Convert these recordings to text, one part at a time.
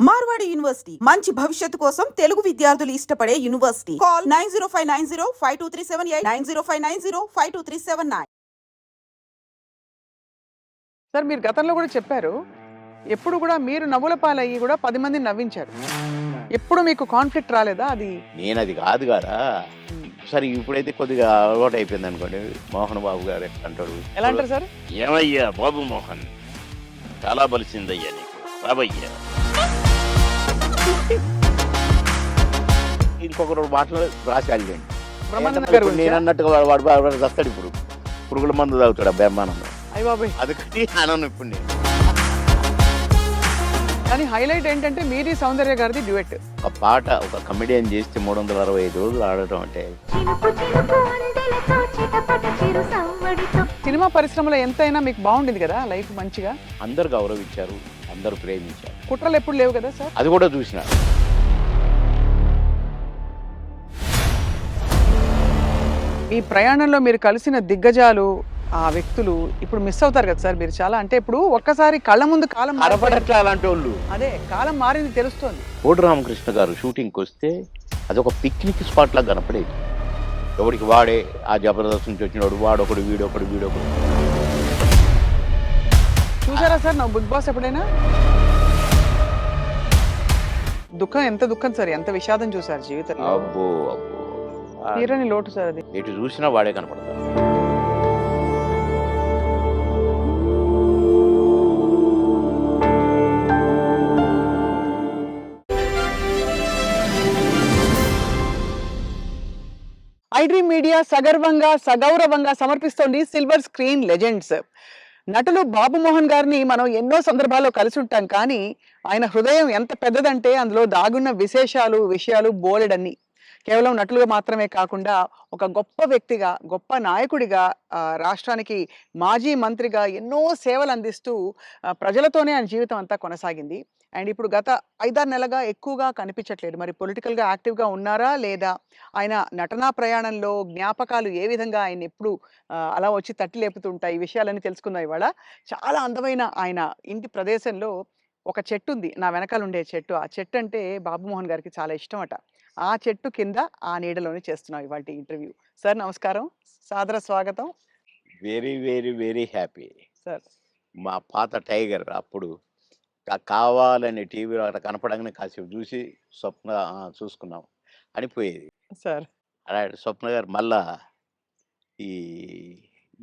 Marwadi university మంచి భవిష్యత్తు కోసం తెలుగు విద్యార్థులు ఇష్టపడే యూనివర్సిటీ. కాల్ 9059052378 9059052379. సార్ మీరు గతంలో కూడా చెప్పారు, ఎప్పుడు కూడా మీరు నవ్వుల పాలయ్యి కూడా 10 మందిని నవ్వించారు. ఎప్పుడు మీకు కాన్ఫ్లిక్ట్ రాలేదా? అది నేను అది కాదు కదా. సరే ఇప్పుడైతే కొద్దిగా అలవాటు అయిపోయింది అనుకోండి. మోహన్ బాబు గారు అంటాడు. ఎలా అంటారు సార్? ఏమయ్యా బాబు మోహన్, చాలా బలిసిందయ్యా నీకు, రాబయ్యా. ఇంకొకరు మాటలు రాసి అడిగండి. బ్రహ్మానంద గారు నేను అన్నట్టుగా వాడు వస్తాడు ఇప్పుడు, పురుగుల మందు తాగుతాడు బ్రహ్మానందం. అయ్య బాబాయ్, అందుకని అనను ఇప్పుడు నేను. కానీ హైలైట్ ఏంటంటే మీది సౌందర్య గారిది డ్యూయట్. ఒక పాట ఒక కమెడియన్ చేస్తే 365 రోజులు ఆడటం అంటే. సినిమా పరిశ్రమలో ఎంతైనా మీకు బాగుండేది కదా లైఫ్, మంచిగా అందరు గౌరవించారు, అందరూ ప్రేమించారు. కుట్రలు ఎప్పుడు లేవు కదా సార్? అది కూడా చూసిన. మీ ప్రయాణంలో మీరు కలిసిన దిగ్గజాలు, ఆ వ్యక్తులు ఇప్పుడు మిస్ అవుతారు కదా సార్ మీరు చాలా. అంటే ఇప్పుడు ఒక్కసారి కళ్ళ ముందు కాలం కనపడట్లే అలాంటి వాళ్ళు. అదే కాలం మారింది తెలుస్తోంది. కోడి రామకృష్ణ గారు షూటింగ్కి వస్తే అదొక పిక్నిక్ స్పాట్ లాగా కనపడేది. ఎవరికి వాడే, ఆ జబర్దస్త్ నుంచి వచ్చినవాడు వాడొకడు, వీడొకడు. చూసారా సార్ నా బిగ్ బాస్ ఎప్పుడైనా? దుఃఖం, ఎంత దుఃఖం సార్, ఎంత విషాదం చూసారు జీవితంలో. అబ్బో తీరని లోటు సార్ అది. ఎటు చూసినా వాడే కనపడతాడు. ఐడ్రీమ్ మీడియా సగర్వంగా సగౌరవంగా సమర్పిస్తోంది సిల్వర్ స్క్రీన్ లెజెండ్స్. నటులు బాబు మోహన్ గారిని మనం ఎన్నో సందర్భాల్లో కలిసి ఉంటాం, కానీ ఆయన హృదయం ఎంత పెద్దదంటే అందులో దాగున్న విషయాలు బోలెడన్ని. కేవలం నటులుగా మాత్రమే కాకుండా ఒక గొప్ప వ్యక్తిగా, గొప్ప నాయకుడిగా, రాష్ట్రానికి మాజీ మంత్రిగా ఎన్నో సేవలు అందిస్తూ ప్రజలతోనే ఆయన జీవితం అంతా కొనసాగింది. అండ్ ఇప్పుడు గత 5-6 నెలలుగా ఎక్కువగా కనిపించట్లేదు. మరి పొలిటికల్గా యాక్టివ్గా ఉన్నారా లేదా? ఆయన నటనా ప్రయాణంలో జ్ఞాపకాలు ఏ విధంగా ఆయన ఎప్పుడు అలా వచ్చి తట్టి లేపుతుంటాయి, ఈ విషయాలన్నీ తెలుసుకుందాం ఇవాళ. చాలా అందమైన ఆయన ఇంటి ప్రదేశంలో ఒక చెట్టు ఉంది, నా వెనకాల ఉండే చెట్టు. ఆ చెట్టు అంటే బాబు మోహన్ గారికి చాలా ఇష్టం అట. ఆ చెట్టు కింద ఆ నీడలోనే చేస్తున్నాం ఇవాళ ఇంటర్వ్యూ. సార్ నమస్కారం, సాదర స్వాగతం. Very very very happy sir మా పాత టైగర్ అప్పుడు కావాలని టీవీలో అట్లా కనపడంగానే కాసేపు చూసి స్వప్న చూసుకున్నాం అనిపోయేది. సార్ అలాంటి స్వప్న గారు మళ్ళా ఈ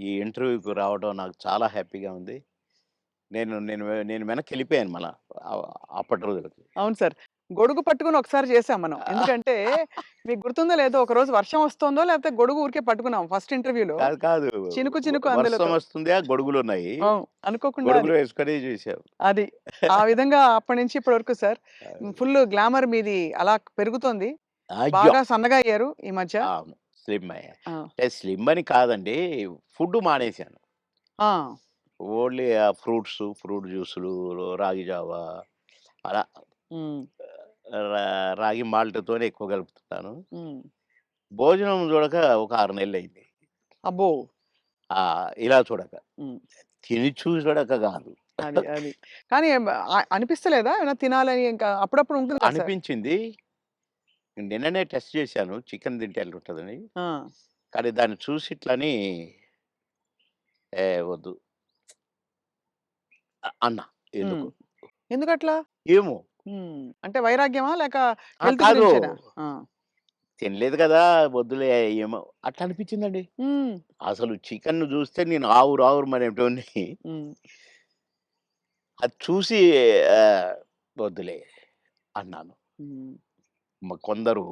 ఈ ఇంటర్వ్యూకి రావడం నాకు చాలా హ్యాపీగా ఉంది. నేను నేను నేను వెనక్కి వెళ్ళిపోయాను మళ్ళా అప్పటి రోజులకి. అవును సార్, గొడుగు పట్టుకుని ఒకసారి చేసాం మనం. ఎందుకంటే మీకు గుర్తుందో లేదో, ఒక రోజు వర్షం వస్తుందో లేకపోతే గొడుగు ఊరికే పట్టుకున్నాం ఫస్ట్ ఇంటర్వ్యూలో. కాదు కాదు, చినుకు అందులో వర్షం వస్తుంది, ఆ గొడుగులు ఉన్నాయి, అనుకోకుండా గొడుగులు వేసుకొని చూసాం. అది ఆ విధంగా అప్పటి నుంచి ఇప్పటి వరకు సార్ ఫుల్ గ్లామర్ మీది అలా పెరుగుతోంది. బాగా సన్నగా అయ్యారు ఈ మధ్య. స్లిమ్ అయ్యా. అంటే స్లిమ్ అని కాదండి, ఫుడ్ మానేశాను. ఓన్లీ ఫ్రూట్ జ్యూసులు, రాగి జావా, అలా రాగి మాల్ట్తోనే ఎక్కువ కలుపుతున్నాను. భోజనం చూడక ఒక 6 నెలలు అయింది. అబ్బో, ఇలా చూడక, తిని చూడక కాదు. అది అది కానీ అనిపిస్తలేదా ఏమైనా తినాలని? ఇంకా అప్పుడప్పుడు ఉంటుంది కదా సార్? అనిపించింది. నిన్ననే టెస్ట్ చేశాను, చికెన్ తింటే ఎట్లుంటుందని. కానీ దాన్ని చూసి ఇట్లని వద్దు అన్న. ఎందుకు ఎందుకట్లా? ఏమో, అంటే వైరాగ్యమా లేక కాదు, తినలేదు కదా వద్దులే ఏమో అట్లా అనిపించిందండి. అసలు చికెన్ చూస్తే నేను ఆవురు మరేటోని, అది చూసి వద్దులే అన్నాను. కొందరు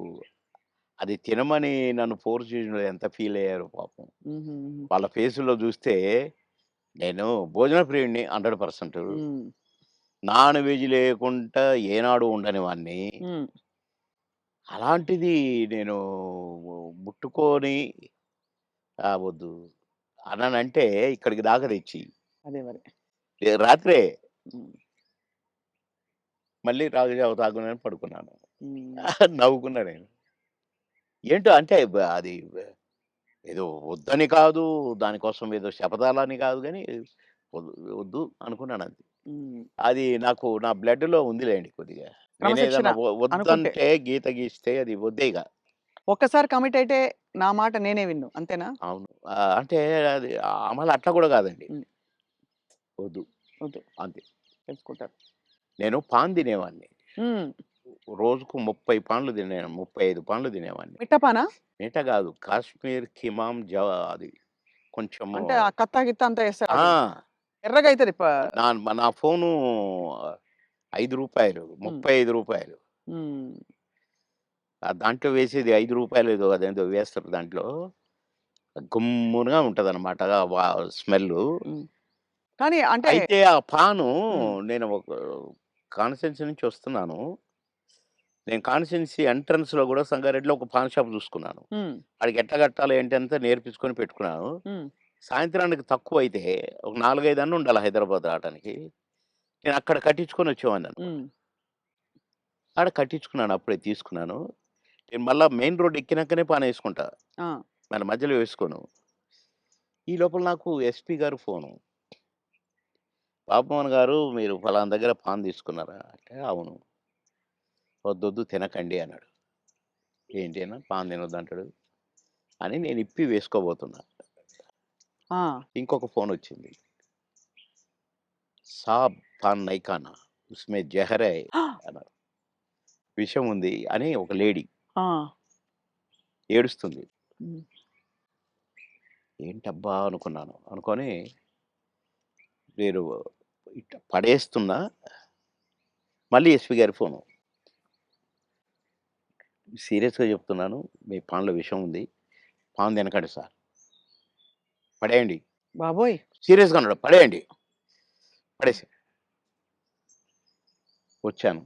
అది తినమని నన్ను ఫోర్స్ చేసిన ఎంత ఫీల్ అయ్యారు పాపం. వాళ్ళ ఫేసులో చూస్తే నేను భోజన ప్రియుడిని 100%. నాన్ వెజ్ లేకుండా ఏనాడు ఉండని వాడిని. అలాంటిది నేను ముట్టుకొని వద్దు అన్నానంటే ఇక్కడికి దాకా తెచ్చి అదే మరి రాత్రే మళ్ళీ రాగుజావ తాగునని పడుకున్నాను. నవ్వుకున్నా నేను. ఏంటో అంటే అది ఏదో వద్దని కాదు, దానికోసం ఏదో శపథాలని కాదు, కానీ వద్దు అనుకున్నాను అంతే. హ్మ్. అది నాకు నా బ్లడ్‌లో ఉందిలెండి కొద్దిగా. క్రమశిక్షణ నేనేదన్నా అనుకుంటే. వద్దంటే గీత గీస్తే అది వద్దే ఇగ. ఒక్కసారి కమిట్ అయితే నా మాట నేనే విన్ను. అంతేనా? అవును. అంటే అది మళ్ళీ అట్లా కూడా కాదండి. హ్మ్. వద్దు వద్దు. అంతే. తెలుసుకుంటారు. నేను పాన్ తినేవాడిని. హ్మ్. రోజుకు 30 పాన్లు తినేవాడిని. 35 పాన్లు తినేవాడిని. మిట్టపానా? మిగతా కాదు. కాశ్మీర్ కిమాం అది కొంచెము అంటే ఆ కత్తా గిత్తా అంతా ఏస్తారు ఆ! అది. ఎర్రగా అయితది నా ఫోను రూ. 5 రూ. హ్మ్. 35. హ్మ్. దాంట్లో వేసేది రూ. 5 ఏదో అదేందో వేస్తారు దాంట్లో. గుమ్మునగా ఉంటదనమాట. స్మెల్లు. హ్మ్. కానీ అంటే అయితే ఆ పాను హ్మ్. నేను ఒక కాన్స్టిట్యున్సీ నుంచి వస్తున్నాను. నేను కాన్స్టిట్యున్సీ ఎంట్రన్స్‌లో గూడా సంగారెడ్డిలో ఒక పాన్ షాప్ చూసుకున్నాను. హ్మ్. ఆడికి ఎట్లా కట్టాలి ఏంటి అంతా నేర్పించుకొని పెట్టుకున్నాను. హ్మ్. సాయంత్రానికి తక్కువైతే ఒక 4, 5 అన్న ఉండాలి హైదరాబాద్ రావటానికి. నేను అక్కడ కట్టించుకొని వచ్చేవాడిననమాట. హ్మ్. ఆడ కట్టించుకున్నాను. అప్పుడే తీసుకున్నాను. నేను మళ్ళా మెయిన్ రోడ్ ఎక్కినాకనే పానేసుకుంటా. ఆ! మళ్ళీ మధ్యలో వేసుకోను. ఈ లోపల నాకు ఎస్పీ గారు ఫోను. "బాబుమోహన్ గారు మీరు ఫలానా దగ్గర పాన్ తీసుకున్నారా?" అంటే, "అవును." "వద్దొద్దు తినకండి" అన్నాడు. ఏంటి అన్నా పాన్ తినొద్దంటాడు అని నేను ఇప్పి వేసుకోబోతున్నా. ఆ! ఇంకొక ఫోనొచ్చింది. "సాబ్ పాన్ నహీ ఖానా ఉస్మే జహర్ హై" అన్నారు. విషం ఉంది అని ఒక లేడీ ఆ! ఏడుస్తుంది. హ్మ్. ఏంటబ్బా! అనుకున్నాను. అనుకోని నేను ఇట్ట పడేస్తున్నా. మళ్ళీ ఎస్పీ గారి ఫోను. "సీరియస్‌గా చెప్తున్నాను. మీ పాన్‌లో విషం ఉంది. పాన్ తినకండి సార్. పడేయండి." బాబోయ్! సీరియస్‌గా అన్నాడు. "పడేయండి." పడేసా. వచ్చాను.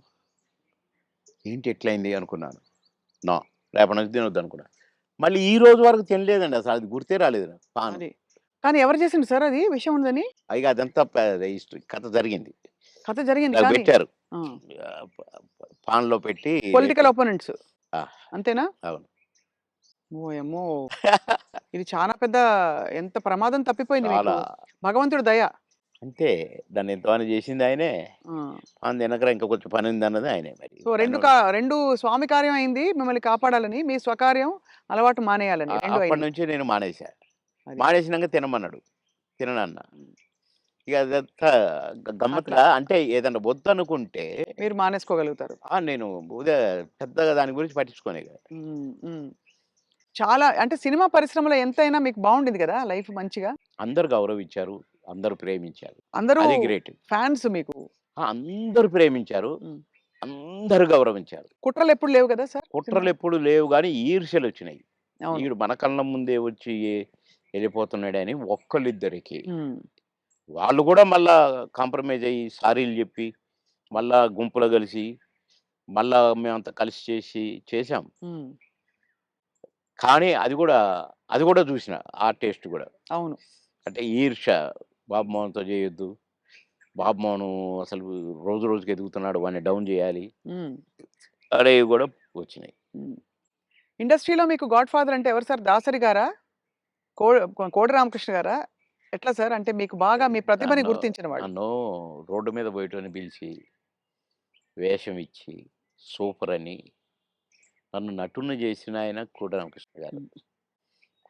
ఏంటి ఇట్లయింది అనుకున్నాను. నో. రేపటి నుంచి తినొద్దనుకున్నా. మళ్ళీ ఈ రోజు వరకు తినలేదండి అసలు. అది గుర్తే రాలేదు నాకు పాను. అది. కానీ ఎవరు చేసిండ్రు సార్ అది విషం ఉందని? ఇగ అదంతా హిస్టరీ కథ జరిగింది. కథ జరిగింది నాకు కానీ పెట్టారు. ఆ! పాన్‌లో పెట్టి పొలిటికల్ అపోనెంట్స్ ఆ! అంతేనా? అవును. ఓయమ్మో! ఇది చాలా పెద్ద ఎంత ప్రమాదం తప్పిపోయింది మీకు. చాలా. భగవంతుడి దయ. అంతే. దాన్ని ఎంతమని చేసిందాయనే. ఆ! పాన్ తినకురా ఇంకా కొంచెం పనుందన్నది ఆయనే మరి. సో 2 స్వామి కార్యం అయింది మిమ్మల్ని కాపాడాలని. మీ స్వకార్యం అలవాటు మానేయాలని 2 అయినాయి. అప్పటినుంచి నేను మానేసా. అది. మానేసినంక తినమన్నాడు. తిననన్నా. హ్మ్. ఇక అదంతా అట్లా గమ్మత్తుగా అంటే ఏదన్నా వద్దనుకుంటే మీరు మానేసుకోగలుగుతారు. నేను పెద్దగా దాని గురించి పట్టించుకోను ఇక. హ్మ్. హ్మ్. చాలా అంటే సినిమా పరిశ్రమలో ఎంతైనా మీకు బావుండింది గదా! లైఫ్ మంచిగా. అందరూ గౌరవించారు. అందరూ ప్రేమించారు. అందరూ అది గ్రేట్. ఫాన్స్ మీకు. అందరూ ప్రేమించారు. హ్మ్. అందరూ గౌరవించారు. కుట్రలెప్పుడు లేవు గదా సార్ సినిమాలో? కుట్రలెప్పుడు లేవు గానీ ఈర్ష్యలొచ్చినాయి. అవును. ఈడు మన కళ్ళ ముందే వచ్చి ఎళ్ళిపోతున్నాడని ఒక్కళ్ళిద్దరికి. హ్మ్. వాళ్ళు గూడా మళ్ళా కాంప్రమైజ్ అయ్యి సారీలు జెప్పి, మళ్ళా గుంపులో గలిసి, మళ్ళా మేమంతా కలిసి చేశాం. హ్మ్. కానీ అది గూడా జూసిన. ఆ టేస్ట్ గూడా. అవును. అంటే ఈర్ష్య. బాబు మోహన్‌తో జేయొద్దు. బాబు మోహను అసలు రోజు రోజుకి ఎదుగుతున్నాడు. వాడిని డౌన్ జేయాలి. హ్మ్. అనేవి గూడా వచ్చినాయి. హ్మ్. ఇండస్ట్రీలో మీకు గాడ్ ఫాదర్ అంటే ఎవరు సార్? దాసరి గారా? కోడి రామకృష్ణ గారా? ఎట్లా సార్? అంటే మీకు బాగా మీ ప్రతిభని నన్ను గుర్తించిన వాళ్ళు. నన్ను రోడ్డు మీద పోయేటోడిని పిలిచి, వేషం ఇచ్చి, సూపరని నన్ను నటుడిని జేసిన ఆయన కోడి రామకృష్ణ గారు. హ్మ్.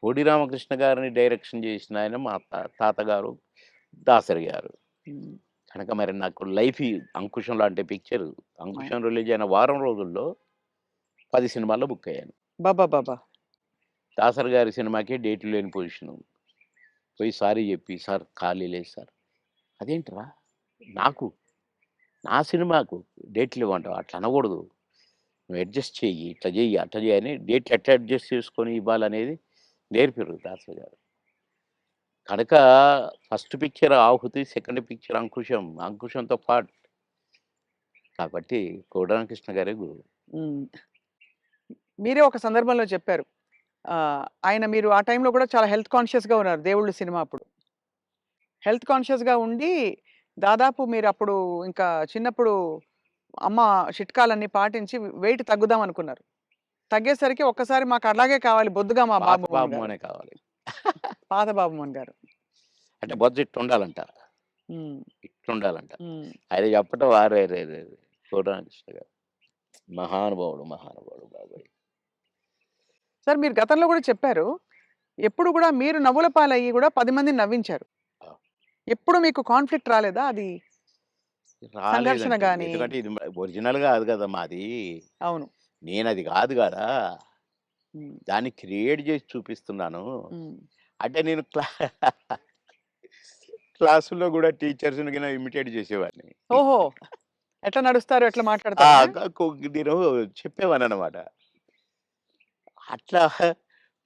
కోడి రామకృష్ణ గారిని డైరెక్షన్ జేసిన ఆయన మా తాతగారు దాసరి గారు. హ్మ్. కనుక మరి నాకు లైఫ్ ఈ 'అంకుశం' లాంటి పిక్చర్ అవును. 'అంకుశం' రిలీజ్ అయిన వారం రోజుల్లో 10 సినిమాల్లో బుక్ అయ్యాను. అబ్బబ్బబ్బా! దాసరి గారి సినిమాకే డేట్లు లేని పొజిషను. పోయి సారీ జెప్పి, "సార్ ఖాళీ లేదు సార్." "అదేంట్రా? నాకు, నా సినిమాకు డేట్లు ఇవ్వంటావా? అట్లా అనకూడదు. నువ్వు అడ్జస్ట్ చెయ్యి. ఇట్లా జెయ్యి, అట్లా జెయ్యి" అని డేట్లు ఎట్లా అడ్జస్ట్ చేసుకొని ఇవ్వాలనేది నేర్పిర్రు దాసరి గారు. కనుక ఫస్ట్ పిక్చర్ 'ఆహుతి', సెకండ్ పిక్చర్ 'అంకుశం'. 'అంకుశంతో' పాటు కాబట్టి కోడి రామకృష్ణ గారే గురువు. హ్మ్. మీరే ఒక సందర్భంలో చెప్పారు. ఆయన మీరు ఆ టైంలో కూడా చాలా హెల్త్ కాన్షియస్‌గా ఉన్నారు 'దేవుళ్ళు' సినిమా అప్పుడు. హెల్త్ కాన్షియస్‌గా ఉండి దాదాపు మీరప్పుడు ఇంకా చిన్నప్పుడు అమ్మ చిట్కాలన్నీ పాటించి వెయిట్ తగ్గుదాం అనుకున్నారు. తగ్గేసరికి ఒక్కసారి మాకు అలాగే కావాలి బొద్దుగా మా పాత బాబు మోహన్ బాబు గారు. అనే కావాలి. పాత బాబు మోహన్ గారు. అంటే బొజ్జ ఇట్టుండాలంట. హ్మ్. అట్లుండాలంట. ఉమ్. ఆయన చెప్పటం వారే పూర్ణకృష్ణ గారు మహానుభావుడు మహానుభావుడు బాబాయ్. సార్ మీరు గతంలో కూడా చెప్పారు ఎప్పుడు కూడా మీరు నవ్వుల పాలయ్యి కూడా 10 మందిని నవ్వించారు. ఆ, ఎప్పుడు మీకు కాన్ఫ్లిక్ట్ రాలేదా అది? సంఘర్షణ రాలేదండి. గాని? ఎందుకంటే ఇది ఒరిజినల్ కాదు కదా మాది. అవును. నేను అది కాదు కదా, ఉమ్, దాన్ని క్రియేట్ చేసి చూపిస్తున్నాను. ఉమ్. అంటే నేను క్లాసుల్లో కూడా టీచర్స్ని కింద ఇమిటేట్ చేసేవాడిని. ఓహో! ఎట్లా నడుస్తారు? ఎట్లా ఆ, మాట్లాడతారనా? నేను చెప్పేవాను అనమాట. అట్లా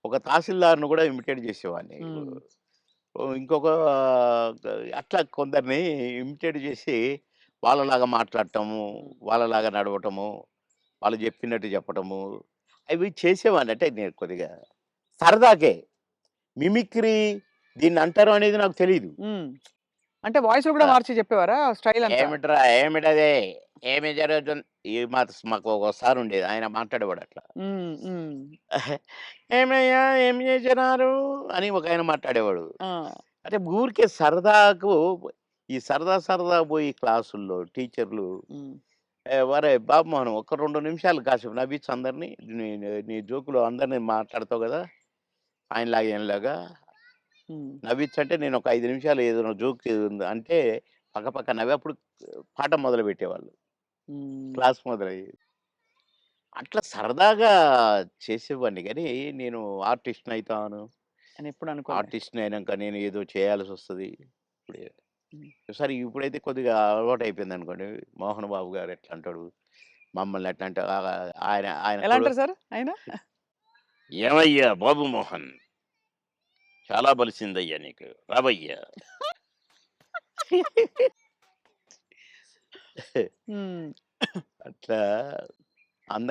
ఒక తహసీల్దార్‌ని కూడా ఇమిటేట్ చేసేవాడిని. హ్మ్. ఇంకొక అట్లా కొందరిని ఇమిటేట్ చేసి వాళ్ళలాగా మాట్లాడటము, హ్మ్. వాళ్ళలాగా నడవటము, వాళ్ళు చెప్పినట్టు చెప్పటము, అవి చేసేవాడిని. అంటే నేను కొద్దిగా సరదాకే. మిమిక్రీ దీన్నంటారు అనేది నాకు తెలీదు. హ్మ్. అంటే వాయిస్‌లు కూడా ఆ! మార్చి చెప్పేవారా స్టైల్ అంతా? ఏమిట్రా ఏమిటది? ఏమి జరుగుతుంది? మాకు ఒక సార్ ఉండేది. ఆయన మాట్లాడేవాడు అట్లా. హ్మ్. హ్మ్. "ఏమయ్యా ఏం చేసినారు?" అని ఒకాయన మాట్లాడేవాడు. ఆ! అంటే ఊరికే సరదాకు ఈ సరదా సరదా పోయి క్లాసుల్లో టీచర్లు హ్మ్. "ఒరేయ్ బాబుమోహన్ ఒక 2 నిమిషాలు కాసేపు నవ్వించు అందరిని. నీ నీ జోకులు అందరిని మాట్లాడతావు కదా! ఆయనలాగా ఈయనలాగా హ్మ్. నవ్వించంటే" నేను ఒక 5 నిమిషాలు ఏదైనా జోక్ అంటే పక్కపక్క నవ్వి అప్పుడు పాఠం మొదలుపెట్టేవాళ్ళు. హ్మ్. క్లాస్ మొదలయ్యేది. అట్లా సరదాగా చేసేవాడిని గానీ, నేను ఆర్టిస్ట్‌ని అయితాను. అని ఎప్పుడు అనుకోలే. ఆర్టిస్ట్‌ని అయినంక నేను ఏదో చేయాల్సొస్తది. ఇప్పుడే హ్మ్. సరే ఇప్పుడైతే కొద్దిగా అలవాటయిపోయిందనుకోండి. మోహన్ బాబు గారు ఎట్లా అంటాడు, మమ్మల్ని ఎట్లా అంటే ఆయన ఆయన ఎలా అంటారు సార్ ఆయన? "ఏమయ్యా బాబు మోహన్, చాలా బలిసిందయ్యా నీకు. రావయ్యా." హ్మ్. అట్లా అంద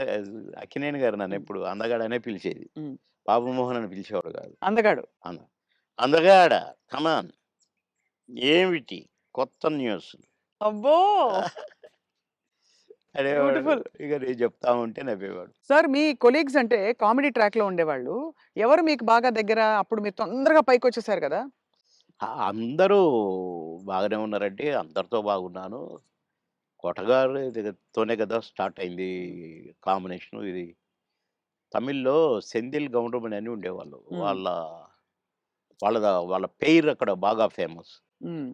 అక్కినేని గారు హ్మ్. నన్నెప్పుడు అందగాడనే పిలిచేది. హ్మ్. బాబు మోహన్ అని పిలిచేవాడు కాదు. అందగాడు. అంద అందగాడ కమాన్ ఏమిటి కొత్త న్యూస్ అబ్బో! అనేవాడు. బ్యూటిఫుల్. ఇక నేను చెప్తా ఉంటే నవ్వేవాడు. సార్ మీ కొలీగ్స్ అంటే కామెడీ ట్రాక్‌లో ఉండేవాళ్ళు. ఎవరు మీకు బాగా దగ్గర? అప్పుడు మీరు తొందరగా పైకొచ్చేసారు కదా! అందరూ బాగానే ఉన్నారండి. అందరితో బాగున్నాను. కొటగారి తోనే కదా స్టార్ట్ అయింది హ్మ్. కాంబినేషను ఇది. తమిళ్‌లో సెంధిల్ గౌండమణి అని ఉండేవాళ్ళు. హ్మ్. వాళ్ళ పెయిర్ అక్కడ బాగా ఫేమస్. హ్మ్.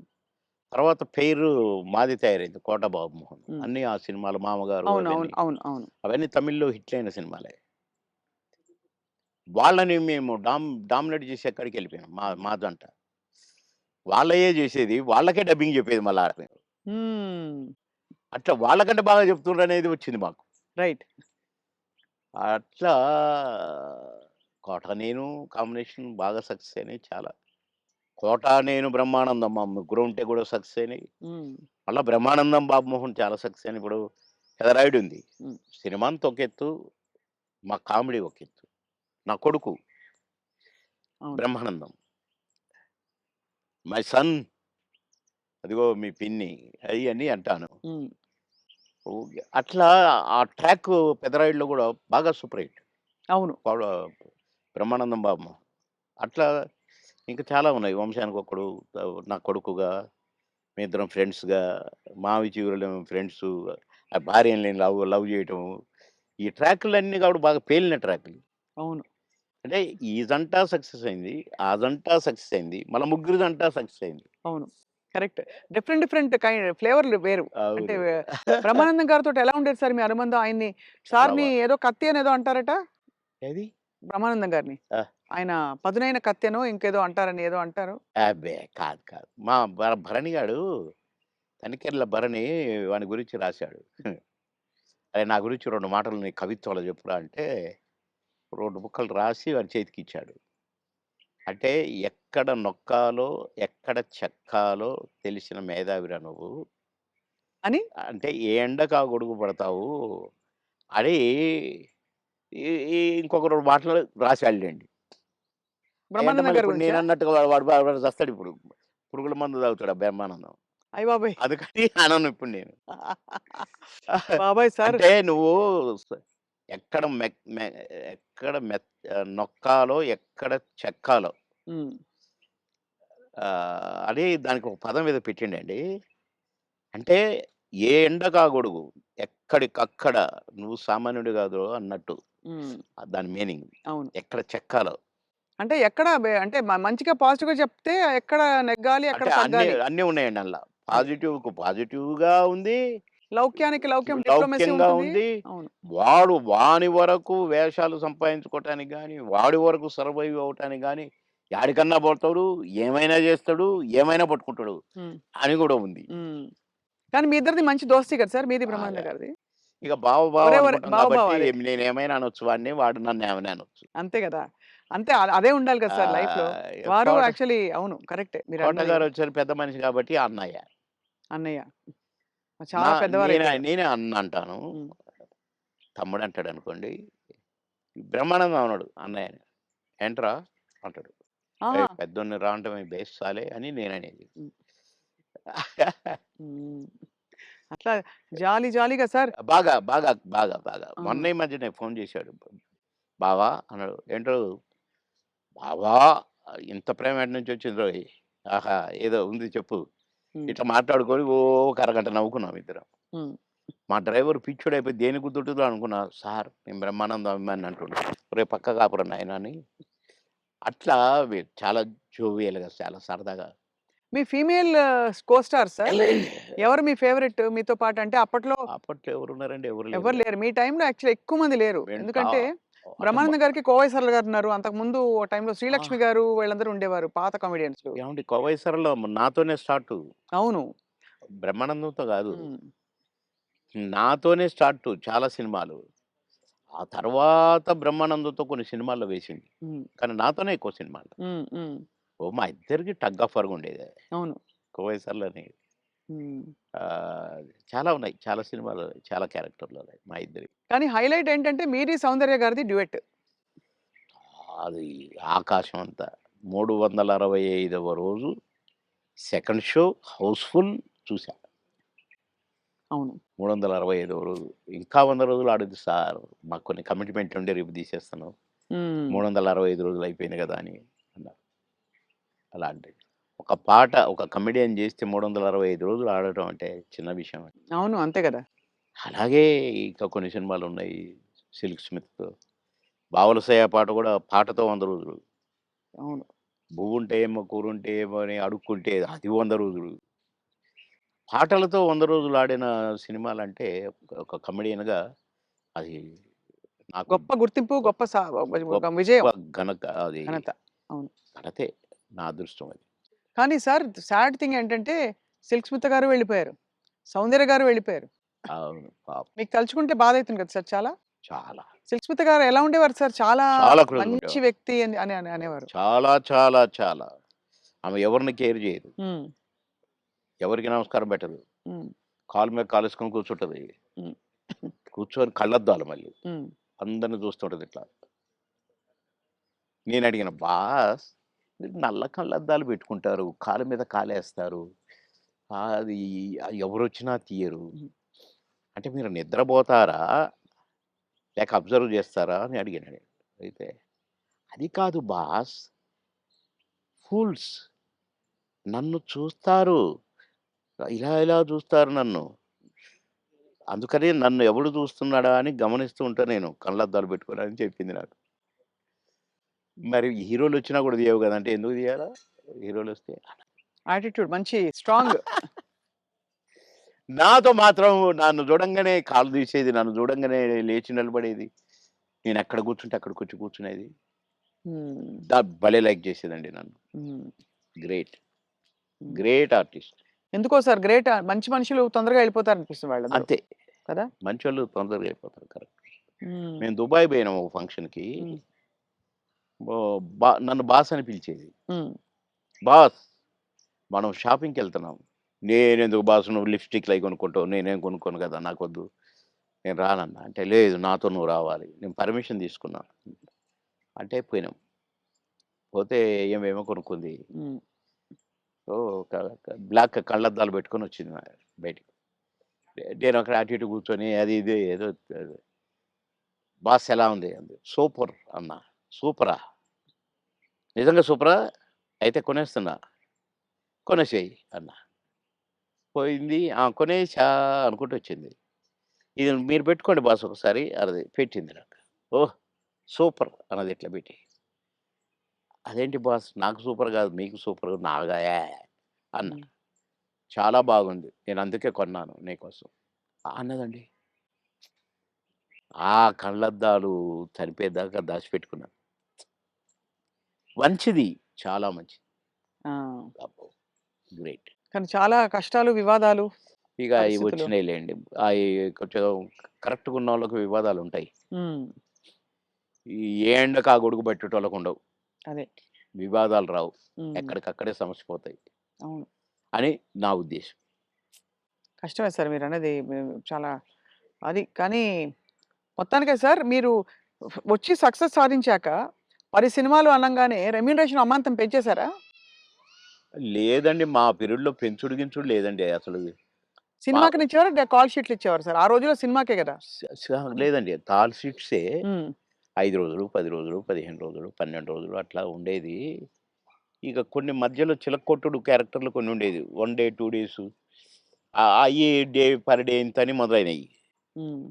తర్వాత పెయిరు మాది తయారైంది 'కోట బాబుమోహన్.' హ్మ్. అన్నీ ఆ సినిమాలు 'మామగారు' అవును. అవును. అవన్నీ. అవును. అవును. అవన్నీ తమిళ్‌లో హిట్లయిన సినిమాలే. వాళ్ళని మేము డామినేట్ చేసి ఎక్కడికెళ్ళిపోయాం మా జంట. వాళ్ళయ్యే జేసేది. వాళ్ళకే డబ్బింగ్ జెప్పేది మళ్ళా. హ్మ్. అట్లా వాళ్ళకంటే బాగా చెప్తుండ్రనేది వచ్చింది మాకు. రైట్. అట్లా 'కోట నేను' కాంబినేషన్ బాగా సక్సెస్ అయినాయి చాలా. 'కోట నేను' 'బ్రహ్మానందం' మా ముగ్గురం ఉంటే కూడా సక్సెస్ అయినాయి. హ్మ్. మళ్ళా 'బ్రహ్మానందం' 'బాబుమోహన్' చాలా సక్సెస్ అయినాయి. ఇప్పుడు 'పెదరాయుడు' ఉంది. హ్మ్. సినిమా అంతా ఒక ఎత్తు, మా కామెడీ ఒక ఎత్తు. నా కొడుకు అవును. 'బ్రహ్మానందం' మై సన్ అదిగో మీ పిన్ని అయ్యని అంటాను. హ్మ్. ఓకే. అట్లా ఆ ట్రాక్ 'పెదరాయుడులో' గూడా బాగా సూపర్ హిట్. అవును. పౌడ 'బ్రహ్మానందం బాబు.' అట్లా ఇంకా చాలా ఉన్నాయి. 'వంశానికొక్కడు', నా కొడుకుగా, మేమిద్దరం ఫ్రెండ్స్‌గా, 'మావి చిగురులేమో' ఫ్రెండ్సు, ఆ భార్యని నేను లవ్ లవ్ జేయటము. ఈ ట్రాకులన్నీ కూడా బాగా పేలిన ట్రాకులు. అవును. అంటే ఈ జంట సక్సెస్ అయింది. ఆ జంట సక్సెస్ అయింది. మళ్ళా ముగ్గురి జంట సక్సెస్ అయింది. అవును. కరెక్ట్. డిఫరెంట్ డిఫరెంట్ ఫ్లేవర్‌లు వేరు. అంటే అవును. బ్రహ్మానందం గారితోటి ఎలా ఉండేది సార్ మీ అనుబంధం? ఆయన్ని చాలా సార్‌ని ఏదో కత్తి అనేదో అంటారట? ఏది? బ్రహ్మానందం గారిని. ఆ! ఆయన పదునైన కత్తెనో ఇంకేదో అంటారని ఏదో అంటారు. అబ్బే! కాదు. మా భరణి గాడు తనికెర్ల భరణి వాని గురించి రాశాడు. అరే! నా గురించి 2 మాటలు నీ కవిత్వంలో చెప్పురా అంటే 2 ముక్కలు రాసి వాని చేతికిచ్చాడు. అంటే ఎక్కడ నొక్కాలో, ఎక్కడ చెక్కాలో తెలిసిన మేధావిరా నువ్వు. అని అంటే ఏ ఎండకు ఆ గొడుగు పడతావు అని ఈ ఈ ఇంకొక 2 మాటలు రాసాడులెండి. అయంటే బ్రహ్మానందం మళ్ళీ గారి ఇప్పుడు గురించా? నేనన్నట్టుగా వాడు చస్తాడిప్పుడు. పురుగుల మందు తాగుతాడు ఆ బ్రహ్మానందం. అయ్య బాబోయ్! అందుకని అనను ఇప్పుడు నేను. బాబోయ్! సార్. అంటే నువ్వు స ఎక్కడ మెక్ మె ఎక్కడ నొక్కాలో, ఎక్కడ చెక్కాలో హ్మ్. అని దానికి ఒక పదం ఏదో పెట్టిండండి. అంటే ఏ ఎండకా గొడుగు. ఎక్కడికక్కడ నువ్వు సామాన్యుడు గాదు అన్నట్టు. హ్మ్. దాని మీనింగ్. అవును. ఎక్కడ చెక్కాలో. అంటే ఎక్కడ అంటే మంచిగా పాజిటివ్‌గా చెప్తే ఎక్కడ నెగ్గాలి, ఎక్కడ అంటే అన్నీ తగ్గాలి. అన్నీ ఉన్నాయండి అందుల. అది. పాజిటివ్‌కు పాజిటివ్‌గా ఉంది. లౌక్యానికి లౌక్యం డిప్లొమసీ లౌక్యంగా ఉంటది. ఉంది. అవును. వాని వరకు వేషాలు సంపాదించుకోవటానికి గాని, వాడి వరకు సర్వైవ్ అవ్వటానికి గాని, యాడికన్నా పోతాడు, ఏమైనా చేస్తాడు, ఏమైనా పట్టుకుంటాడు హ్మ్. అని గూడా ఉంది. హ్మ్. కానీ మీ ఇద్దరిది మంచి దోస్తీ కదా సార్! మీది బ్రహ్మానంద బాగా. గారిది. ఇక బావ ఒరే! ఒరే! అనుకుంటాం బావ బావ కాబట్టి అదే. నేనేమైనా అనొచ్చు వాడిని, వాడు నన్నేమైనా అనొచ్చు. అంతే గదా! అంతే అదే ఉండాలి కదా సార్ లైఫ్‌లో. ఇక వారు యాక్చువల్లీ అవును. కరెక్టే కోట మీరన్నది. గారొచ్చారు పెద్ద మనిషి కాబట్టి అన్నయ్య. అన్నయ్య. నా చాలా పెద్దవారైపోయారు. నేనే అన్న అంటాను. హ్మ్. తమ్ముడంటాడనుకోండి. బ్రహ్మానందం అనడు అన్నయ్యని. ఏంట్రా అంటాడు. ఆహా! ఏయ్! పెద్దోడిని రా అంటే బేస్సాలే అని నేననేది. హ్మ్. హ్మ్. అట్లా జాలీ జాలీగా సార్. బాగా. ఆ! మొన్న ఈ మధ్యనే ఫోను చేశాడు. బావా అన్నాడు. ఏంటో బావా ఇంత ప్రేమ ఎటు నుంచొచ్చిందోయ్! ఆహా! ఏదో ఉంది చెప్పు. హ్మ్. ఇట్లా మాట్లాడుకొని ఓ ఒక అరగంట నవ్వుకున్నాం ఇద్దరం. హ్మ్. మా డ్రైవర్ పిచ్చోడైపోయి దేనికి గుద్దుంటుందో అనుకున్నా. సార్ నేను బ్రహ్మానందం అభిమానిని అంటుండు. ఒరేయ్ పక్కకు ఆపురా నాయనా అని. అట్లా చాలా జోవియల్‌గా చాలా సరదాగా. మీ ఫీమేల్ కో స్టార్ సార్? ఎవరు మీ ఫేవరెట్ మీతో పాటు? అంటే అప్పట్లో అప్పట్లో ఎవరున్నారండి? ఎవరు లేరు ఎవరు కదా! లేరు. మీ టైమ్‌లో యాక్చువల్లీ ఎక్కువ మంది లేరు. వెంట ఎందుకంటే అంటే బ్రహ్మానందం గారికి కోవై సరళ గారున్నారు. అంతకుముందు ఓ టైమ్‌లో ఆ! శ్రీలక్ష్మి గారు వీళ్ళందరూ ఉండేవారు పాత కామెడియన్స్‌లు. ఏవండీ 'కోవై సరళ' నాతోనే స్టార్టు. అవును. బ్రహ్మానందంతో గాదు. హ్మ్. నాతోనే స్టార్టు చాలా సినిమాలు. ఆ తర్వాత బ్రహ్మానందంతో కొన్ని సినిమాల్లో వేసింది. హ్మ్. కానీ నాతోనే ఎక్కువ సినిమాలు. హ్మ్. హ్మ్. మా ఇద్దరికి టగ్ ఆఫ్ వార్‌గా ఉండేది. అవును. 'కోవై సరళని' హ్మ్. చాలా ఉన్నాయి. చాలా సినిమాలు, చాలా క్యారెక్టర్‌లు ఉన్నాయి మా ఇద్దరివి. కానీ హైలైట్ ఏంటంటే మీది సౌందర్య గారిది డ్యూయెట్. అది ఆకాశం అంత. 365వ రోజు సెకండ్ షో హౌస్‌ఫుల్ చూసా. అవును. 365వ రోజు. ఇంకా 100 రోజులు ఆడొద్దు సార్. మాకు కొన్ని కమిట్మెంట్ ఉండి రేపు తీసేస్తున్నాం. హ్మ్. 365 రోజులు అయిపోయింది కదా! అని అన్నారు. అలాంటిది. ఒక పాట ఒక కమెడియన్ చేస్తే 365 రోజులు ఆడటం అంటే చిన్న విషయం. అవును. అంతే గదా! అలాగే ఇంకా కొన్ని సినిమాలున్నాయి. 'సిల్క్ స్మిత్‌తో' 'బావలసయ్య' పాట కూడా పాటతో 100 రోజులు. అవును. 'బువ్వుంటే ఏమో కూరుంటే ఏమో' అని అడుక్కుంటే అది 100 రోజులు. పాటలతో 100 రోజులు ఆడిన సినిమాలంటే ఒక కమెడియన్‌గా అది నాకు గొప్ప గుర్తింపు, గొప్ప గొప్ప ఒక గొప్ప విజయం. అది ఘనత. అవును. ఘనతే. నా అదృష్టం అది. కానీ సార్ సాడ్ థింగ్ ఏంటంటే 'సిల్క్ స్మిత' గారు వెళ్ళిపోయారు. 'సౌందర్య' గారు వెళ్ళిపోయారు. అవును. పాపం. మీకు తలుచుకుంటే బాధైతుంది కదా సార్ చాలా? చాలా. 'సిల్క్ స్మిత' గారు ఎలా ఉండేవారు సార్? చాలా చాలా క్లోజ్‌గా మంచి ఉండేవారు. వ్యక్తి అని అనేవారు. చాలా. ఆమె ఎవరిని కేర్ చేయదు. హ్మ్. ఎవరికీ నమస్కారం పెట్టదు. హ్మ్. కాలు మీద కాలేసుకొని కూర్చుంటది. హ్మ్. కూర్చొని కళ్ళద్దాలు మళ్ళీ. హ్మ్. అందరిని చూస్తుంటది ఇట్లా. నేనడిగిన, "బాస్ మీరు నల్ల కళ్ళద్దాలు పెట్టుకుంటారు. కాలు మీద కాలేస్తారు. అది ఎవరొచ్చినా తీయరు. హ్మ్. అంటే మీరు నిద్రపోతారా? లేక అబ్జర్వ్ చేస్తారా?" అని అడిగాను నేను. అయితే, "అది కాదు బాస్ ఫూల్స్ నన్ను చూస్తారు. ఇలా చూస్తారు నన్ను. అందుకని నన్ను ఎవడు చూస్తున్నాడా అని గమనిస్తూ ఉంటా నేను కళ్ళద్దాలు పెట్టుకొని" అని చెప్పింది నాకు. మరి హీరోలొచ్చినా కూడా తీయవు గదా! అంటే ఎందుకు తీయాలా? హీరోలొస్తే? యాటిట్యూడ్ మంచి స్ట్రాంగ్. నాతో మాత్రం నన్ను చూడంగానే కాళ్ళు తీసేది. నన్ను చూడంగానే లేచి నిలబడేది. నేనెక్కడ కూర్చుంటే అక్కడికొచ్చి కూర్చునేది. హ్మ్. భలే లైక్ చేసేదండి నన్ను. హ్మ్. గ్రేట్. హ్మ్. Great artist. ఎందుకో సార్ గ్రేట్ మంచి మనుషులు తొందరగా వెళ్ళిపోతారనిపిస్తుంది వాళ్ళందరూ. అంతే. కదా! మంచోళ్ళు తొందరగా అయిపోతారు. కరెక్ట్. హ్మ్. మేము దుబాయ్ పోయినాం ఒక ఫంక్షన్‌కి. హ్మ్. నన్ను బాస్ అని పిలిచేది. హ్మ్. బాస్ మనం షాపింగ్‌కెళ్తున్నాం. నేనెందుకు బాస్ నువ్వు లిప్‌స్టిక్‌లయి కొనుక్కుంటావు. నేనేం కొనుక్కోను కదా! నాకొద్దు. నేను రానన్నా. అంటే లేదు నాతో నువ్వు రావాలి. నేను పర్మిషన్ తీసుకున్నా. అంటే పోయినాం. పోతే ఈమేమో కొనుక్కుంది. హ్మ్. ఓహ్! బ్లాక్ కళ్ళద్దాలు పెట్టుకొనొచ్చింది బయటికి. నేనక్కడ అటు ఇటు కూర్చొని అది ఇది ఏదో బాస్ ఎలా ఉంది? అంది. సూపర్ అన్నా. సూపరా? నిజంగా సూపరా? అయితే కొనేస్తున్నా. కొనేసేయి అన్నా. పోయింది. కొనేసా అనుకుంటూ వచ్చింది. ఇది మీరు పెట్టుకోండి బాస్ ఒకసారి అది పెట్టింది నాకు. ఓహ్! సూపర్ అన్నది ఇట్లా పెట్టి. అదేంటి బాస్ నాకు సూపర్ కాదు మీకు సూపర్ నాగా అన్న. హ్మ్. చాలా బాగుంది. నేను అందుకే కొన్నాను నీకోసం. అన్నదండి. ఆ కళ్ళద్దాలు చనిపోయేదాకా దాచిపెట్టుకున్నాను. మంచిది. చాలా మంచిది. ఆ! అబ్బో! గ్రేట్. కానీ చాలా కష్టాలు, వివాదాలు, ఇక అయి పరిస్థితులు. వచ్చినాయిలెండి. అయి కొంచెం కరెక్ట్‌గా ఉన్నోళ్ళకి వివాదాలుంటాయి. హ్మ్. ఏ ఎండకు ఆ గొడుగు పట్టేటోళ్ళకుండవు. అదే. వివాదాలు రావు. హ్మ్. ఎక్కడికక్కడే సమసిపోతాయి అవును. అని నా ఉద్దేశం. కష్టమే సార్ మీరన్నది. చాలా అది కానీ మొత్తానికే సార్ మీరు వచ్చి సక్సెస్ సాధించాక 10 సినిమాలు అనంగానే రెమ్యూనరేషన్ అమాంతం పెంచేసారా? లేదండి. మా పీరియడ్‌లో పెంచుడు గించుడు లేదండి అసలు. మా సినిమాకినిచ్చేవారా? కాల్ షీట్లు ఇచ్చేవారా సార్? ఆ రోజుల్లో సినిమాకే గదా! స స లేదండి. కాల్ షీట్సే హ్మ్. 5 రోజులు, 10 రోజులు, 15 రోజులు, 12 రోజులు అట్లా ఉండేది. ఇక కొన్ని మధ్యలో చిలక్కొట్టుడు క్యారెక్టర్‌లు కొన్ని ఉండేది. 1 డే, 2 డేసు అయ్యి డే పర్ డే ఇంతని మొదలైనయి. హ్మ్.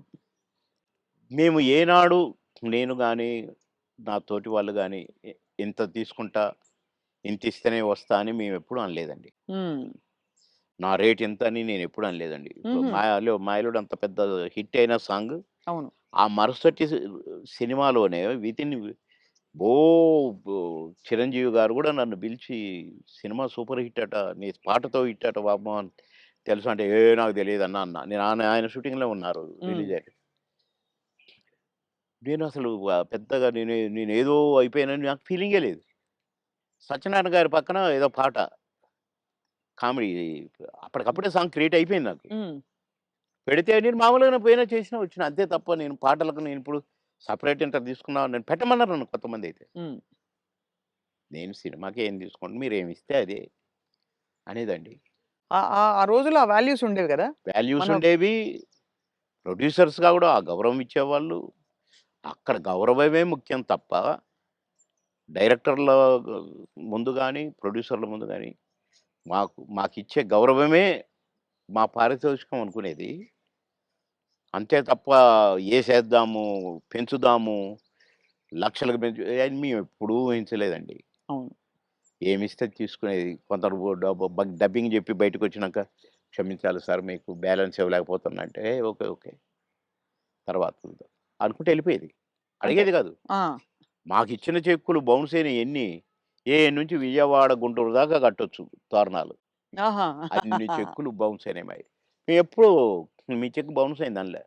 మేము ఏనాడు నేను గాని, నా తోటి వాళ్ళు గాని ఇంత తీసుకుంటా, ఇంతిస్తేనే వస్తా అని మేమెప్పుడు అనలేదండి. హ్మ్. నా రేట్ ఇంత అని నేనెప్పుడు అనలేదండి. ఇప్పుడు హుహు. 'మాయలోడు' అంత పెద్ద హిట్ అయిన సాంగ్ అవును. ఆ మరుసటి సినిమాలోనే వితిన్ ఓ బో చిరంజీవి గారు గూడా నన్ను పిలిచి "సినిమా సూపర్ హిట్ అట. నీ పాటతో హిట్ అట బాబు" అని తెలుసా అంటే, నాకు తెలీదన్నా" అన్నా. నేను ఆయన షూటింగ్‌లో ఉన్నారు హ్మ్. రిలీజ్ అయ్యాక. నేనసలు పెద్దగా నేనేదో అయిపోయానని నాకు ఫీలింగే లేదు. సత్యనారాయణ గారి పక్కన ఏదో పాట కామెడీ అప్పటికప్పుడే సాంగ్ క్రియేట్ అయిపోయింది నాకు. హ్మ్. పెడితే నేను మామూలుగానే పోయినా, చేసినా, వచ్చినా. అంతే తప్ప నేను పాటలకు నేనిప్పుడు సెపరేట్ ఇంత తీసుకున్నాను నేను పెట్టమన్నారు నన్ను కొంతమందైతే. హ్మ్. నేను సినిమాకి ఏం తీసుకోండి మీరేమిస్తే అదే అనేదండి. ఆ రోజుల్లో ఆ వాల్యూస్ ఉండేవి గదా! వాల్యూస్ మన ఉండేవి. ప్రొడ్యూసర్స్‌గా గూడా ఆ గౌరవం ఇచ్చేవాళ్ళు. అక్కడ గౌరవమే ముఖ్యం తప్ప డైరెక్టర్ల ముందు గాని, ప్రొడ్యూసర్ల ముందు గాని మాకిచ్చే గౌరవమే మా పారితోషికం అనుకునేది. అంతే తప్ప ఏసేద్దాము, పెంచుదాము, లక్షలకు అని మేమెప్పుడూ ఊహించలేదండి. అవును. ఏమిస్తే తీసుకునేది. కొందరు డబ్బింగ్ జెప్పి బయటకొచ్చినాక, "క్షమించాలి సార్ మీకు బ్యాలెన్స్ ఇవ్వలేకపోతున్నా" అంటే, ఓకే. ఓకే. తర్వాత చూద్దాం అనుకుంటూ ఎళ్ళిపోయేది. అంతే. అడిగేది గాదు. ఆ! మాకిచ్చిన చెక్కులు బౌన్స్ అయినయి ఎన్ని, నుంచి విజయవాడ, గుంటూరు దాకా కట్టొచ్చు తోరణాలు. ఆహా! అన్ని చెక్కులు బౌన్స్ అయినాయి మాయి. మేమెప్పుడు మీ చెక్ బౌన్స్ అయిందనలే.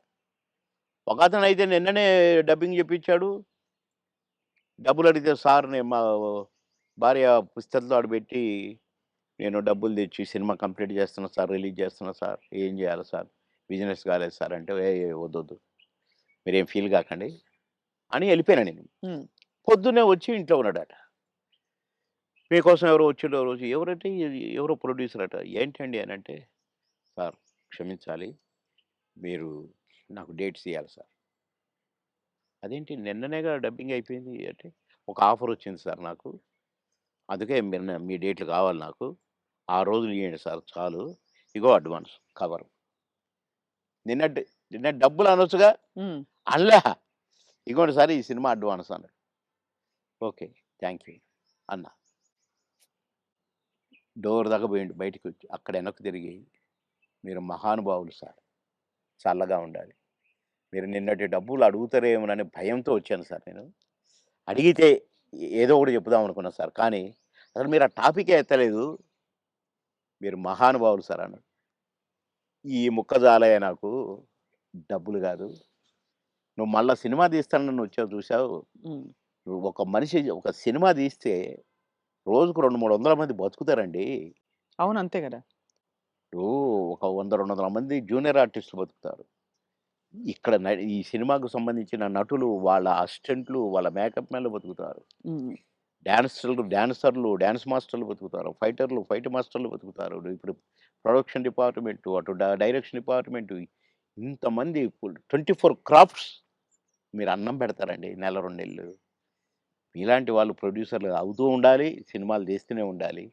ఒకతనయితే నిన్ననే డబ్బింగ్ జెప్పించాడు. డబ్బులడిగితే సార్ నేను మా భార్య పుస్తెలతో ఆడబెట్టి, నేను డబ్బులు తెచ్చి సినిమా కంప్లీట్ చేస్తున్నా సార్, రిలీజ్ చేస్తున్నా సార్. ఏం చేయాలి సార్? బిజినెస్ కాలేదు సార్ అంటే, వద్దొద్దు. మీరేం ఫీల్ కాకండి అని ఎళ్ళిపోయాను నేను. హ్మ్. పొద్దున్నే వచ్చి ఇంట్లో ఉన్నాడట. మీకోసం ఎవరో వచ్చిండ్రు రోజు ఎవరంటే ఎవరో ప్రొడ్యూసర్ అట. ఏంటండి అనంటే, సార్ క్షమించాలి. మీరు నాకు డేట్స్ ఇయ్యాలి సార్. అదేంటి నిన్ననేగా డబ్బింగ్ అయిపోయింది అంటే, ఒక ఆఫర్ వచ్చింది సార్ నాకు. అందుకే మీరు మీ డేట్లు కావాలి నాకు. ఆ రోజులు ఇయ్యండి సార్ చాలు. ఇగో అడ్వాన్స్ కవరు. నిన్న నిన్న డబ్బులు అనొచ్చుగా? హ్మ్. అనలా. ఇగోండి సార్ ఈ సినిమా అడ్వాన్స్ అన్నాడు. ఓకే. థాంక్ యూ అన్నా. డోర్ దాకా పోయిండు బయటికొచ్చి. అక్కడ వెనక్కి తిరిగి, మీరు మహానుభావులు సార్. చల్లగా ఉండాలి. మీరు నిన్నటి డబ్బులు అడుగుతారేమోననే భయంతో వచ్చాను సార్ నేను. అడిగితే ఏదో ఒకటి చెప్పుదాం అనుకున్నా సార్. కానీ అసలు మీరు ఆ టాపికే ఎత్తలేదు. మీరు మహానుభావులు సార్ అన్నాడు. ఈ ముక్క చాలయ్య నాకు. డబ్బులు గాదు. నువ్వు మళ్ళా సినిమా తీస్తానని వచ్చావు చూసావు. హ్మ్. నువ్వు ఒక మనిషి ఒక సినిమా తీస్తే రోజుకు 200, 300 మంది బతుకుతారండి. అవును. అంతే గదా! ఇప్పుడు ఒక 100, 200 మంది జూనియర్ ఆర్టిస్టులు బతుకుతారు. ఇక్కడ ఈ సినిమాకు సంబంధించిన నటులు, వాళ్ళ అసిస్టెంట్లు, వాళ్ళ మేకప్ మ్యాన్‌లు బతుకుతారు. హ్మ్. డాన్సర్లు, డాన్స్ మాస్టర్లు బతుకుతారు. ఫైటర్లు, ఫైట్ మాస్టర్లు బతుకుతారు. ఇప్పుడు ప్రొడక్షన్ డిపార్ట్‌మెంటు, అటు డైరెక్షన్ డిపార్ట్‌మెంటు ఇంతమంది 24 క్రాఫ్ట్స్ మీరు అన్నం పెడతారండి నెల, 2 నెలలు. మీలాంటి వాళ్ళు ప్రొడ్యూసర్‌లు అవుతూ ఉండాలి. సినిమాలు తీస్తూనే ఉండాలి.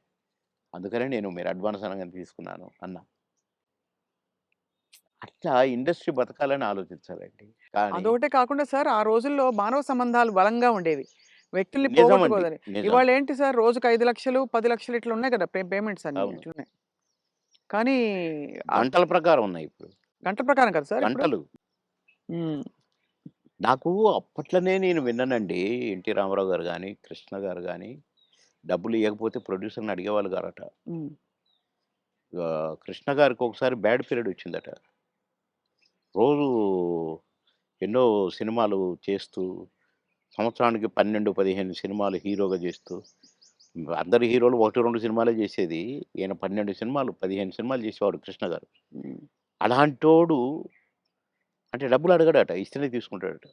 అందుకనే నేను మీరు అడ్వాన్స్ అనంగానే తీసుకున్నాను అన్నా. అట్లా ఇండస్ట్రీ బతకాలని ఆలోచించాలండి. కానీ అదొకటే కాకుండా సార్ ఆ రోజుల్లో మానవ సంబంధాలు బలంగా ఉండేవి. వ్యక్తుల్ని నిజమండి. పోగొట్టుకోదని. నిజం. ఇవాళేంటి సార్ రోజుకి 5,00,000, 10,00,000 ఇట్లా ఉన్నాయి కదా! పేమెంట్స్ అన్నీ అవును. ఇట్లున్నాయి. కానీ ఆహ్, గంటల ప్రకారం ఉన్నాయి ఇప్పుడు. గంటల ప్రకారం కదా సార్ ఇప్పుడు? గంటలు. హ్మ్. నాకు అప్పట్లోనే నేను విన్నానండి. 'ఎన్టీ రామారావు' గారు గాని, 'కృష్ణ' గారు గాని డబ్బులు ఇయ్యకపోతే ప్రొడ్యూసర్‌ని అడిగేవాళ్ళు గారట. హ్మ్. 'కృష్ణ' గారికి ఒకసారి బ్యాడ్ పీరియడ్ వచ్చిందట. రోజు ఎన్నో సినిమాలు చేస్తూ, సంవత్సరానికి 12, 15 సినిమాలు హీరోగా చేస్తూ, అందరు హీరోలు 1, 2 సినిమాలే చేసేది. ఈయన 12 సినిమాలు, 15 సినిమాలు చేసేవాడు 'కృష్ణ' గారు. హ్మ్. అలాంటోడు అంటే డబ్బులు అడగడట. ఇస్తేనే తీసుకుంటాడట.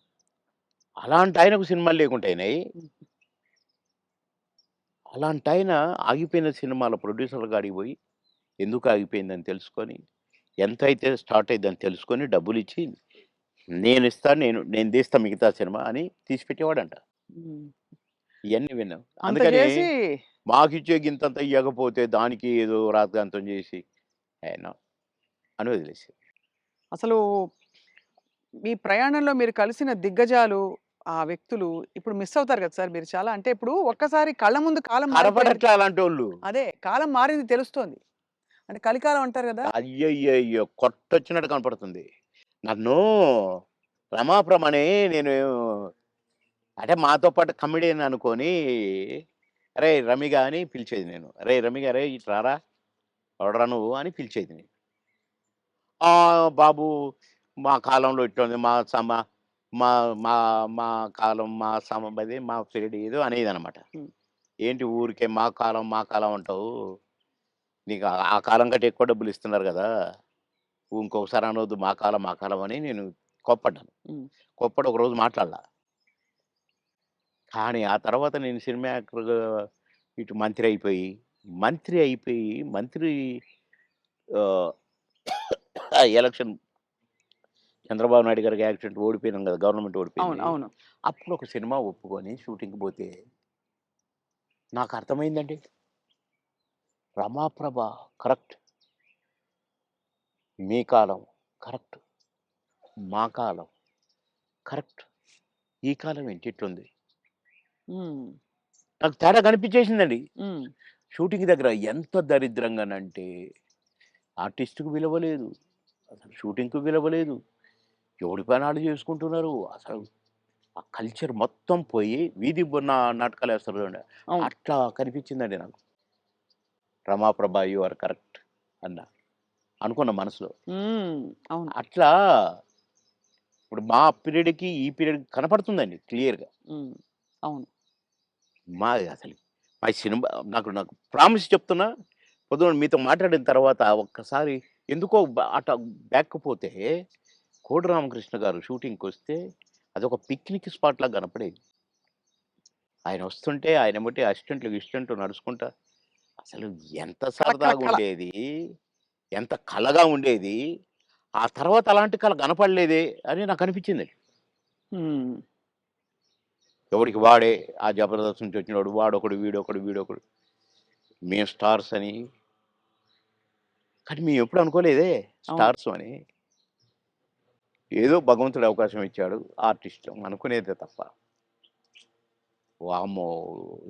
అలాంటి ఆయనకు సినిమాలు లేకుండా అయినాయి. హ్మ్. అలాంటాయన ఆగిపోయిన సినిమాల ప్రొడ్యూసర్‌ల కాడికి పోయి, ఎందుకు ఆగిపోయిందని తెలుసుకొని, ఎంతైతే స్టార్ట్ అయిద్దని తెలుసుకొని డబ్బులిచ్చి, నేనిస్తా, నేను తీస్తా మిగతా సినిమా అని తీసి పెట్టేవాడంట. హ్మ్. ఇయన్నీ విన్నాం. అంత అందుకని చేసి మాకిచ్చే గింతంత ఇయ్యకపోతే దానికి ఏదో రాద్ధాంతం చేసి, నో అని వదిలేసారు. అసలు మీ ప్రయాణంలో మీరు కలిసిన దిగ్గజాలు, ఆ వ్యక్తులు ఇప్పుడు మిస్ అవుతారు కదా సార్ మీరు చాలా. అంటే ఇప్పుడు ఒక్కసారి కళ్ళ ముందు కాలం మారిపోయింది. కనపడట్లే అలాంటోళ్ళు. అదే కాలం మారింది తెలుస్తోంది. అంటే కలికాలం అంటారు గదా! అయ్యయ్యయ్యో! కొట్టొచ్చినట్టు కనపడుతుంది. నన్ను రమాప్రమని నేను అంటే మాతో పాటు కమెడియన్ అనుకోని, "అరేయ్! రమిగా" అని పిలిచేది నేను. "అరేయ్! రమిగా అరేయ్! ఇటు రారా! ఎవడురా నువ్వు" అని పిలిచేది నేను. బాబు మా కాలంలో ఇట్లుంది. మా సమ మా మా మా కాలం మా అదే మా పీరియడ్ ఏదో అనేదనమాట. హ్మ్. ఏంటి ఊరికే మా కాలం అంటావు. నీకు ఆ కాలం కంటే ఎక్కువ డబ్బులు ఇస్తున్నారు గదా! ఇంకొకసారి అనొద్దు మా కాలం అని నేను కోప్పడ్డాను. హ్మ్. కోప్పడి ఒకరోజు మాట్లాడలా. కానీ ఆ తర్వాత నేను సినిమా యాక్టర్‌గా ఇటు మంత్రి అయిపోయి మంత్రి ఆహ్, ఎలక్షన్ చంద్రబాబు నాయుడు గారికి యాక్సిడెంట్ ఓడిపోయినాం గదా! గవర్నమెంట్ అవును. ఓడిపోయింది. అవును. అప్పుడు ఒక సినిమా ఒప్పుకొని షూటింగ్‌కి పోతే నాకర్థమైందండి. రమాప్రభ కరెక్ట్. మీ కాలం కరెక్ట్. మా కాలం కరెక్ట్. ఈ కాలం ఏంటి ఇట్లుంది. హ్మ్. నాకు తేడా కనిపించేసిందండి. హ్మ్. షూటింగ్ దగ్గర ఎంత దరిద్రంగానంటే ఆర్టిస్ట్‌కి విలువ లేదు. అసలు షూటింగ్‌కి విలువ లేదు. ఎవడి పని ఆళ్ళు చేసుకుంటున్నారు. అసలు ఆ కల్చర్ మొత్తం పోయి వీధి నాటకాలేస్తారు చూడండి. అవును. అట్లా కనిపించిందండి నాకు. రమాప్రభ యూ ఆర్ కరెక్ట్ అన్నా. అనుకున్న మనసులో. హ్మ్. అవును. అట్లా ఇప్పుడు మా పీరియడ్‌కి, ఈ పీరియడ్‌కి కనపడుతుందండి క్లియర్‌గా. హ్మ్. అవును. మా అసలు మా సినిమా నాకు ప్రామిస్ చెప్తున్నా, పొద్దున మీతో మాట్లాడిన తర్వాత ఒక్కసారి ఎందుకో అట బ్యాక్‌కి పోతే, కోడి రామకృష్ణ గారు షూటింగ్‌కొస్తే అదొక పిక్నిక్ స్పాట్‌లాగా కనపడేది. ఆయన వస్తుంటే ఆయన ఎమ్మటే అసిస్టెంట్లు, గిసిస్టెంట్లు నడుచుకుంటా అసలు ఎంత కళ, కళ, కళ. సరదాగుండేది. ఎంత కళగా ఉండేది. ఆ తర్వాత అలాంటి కళ కనపడలేదే అని నాకనిపించిందండి. హ్మ్. ఎవడికి వాడే ఆ 'జబర్దస్త్' నుంచి వచ్చినోడు వాడొకడు, వీడొకడు. మేము స్టార్స్ అని. కానీ మేమెప్పుడు అనుకోలేదే అవును. స్టార్స్ అని. ఏదో భగవంతుడు అవకాశం ఇచ్చాడు. ఆర్టిస్టులం అనుకునేదే తప్ప. వామ్మో!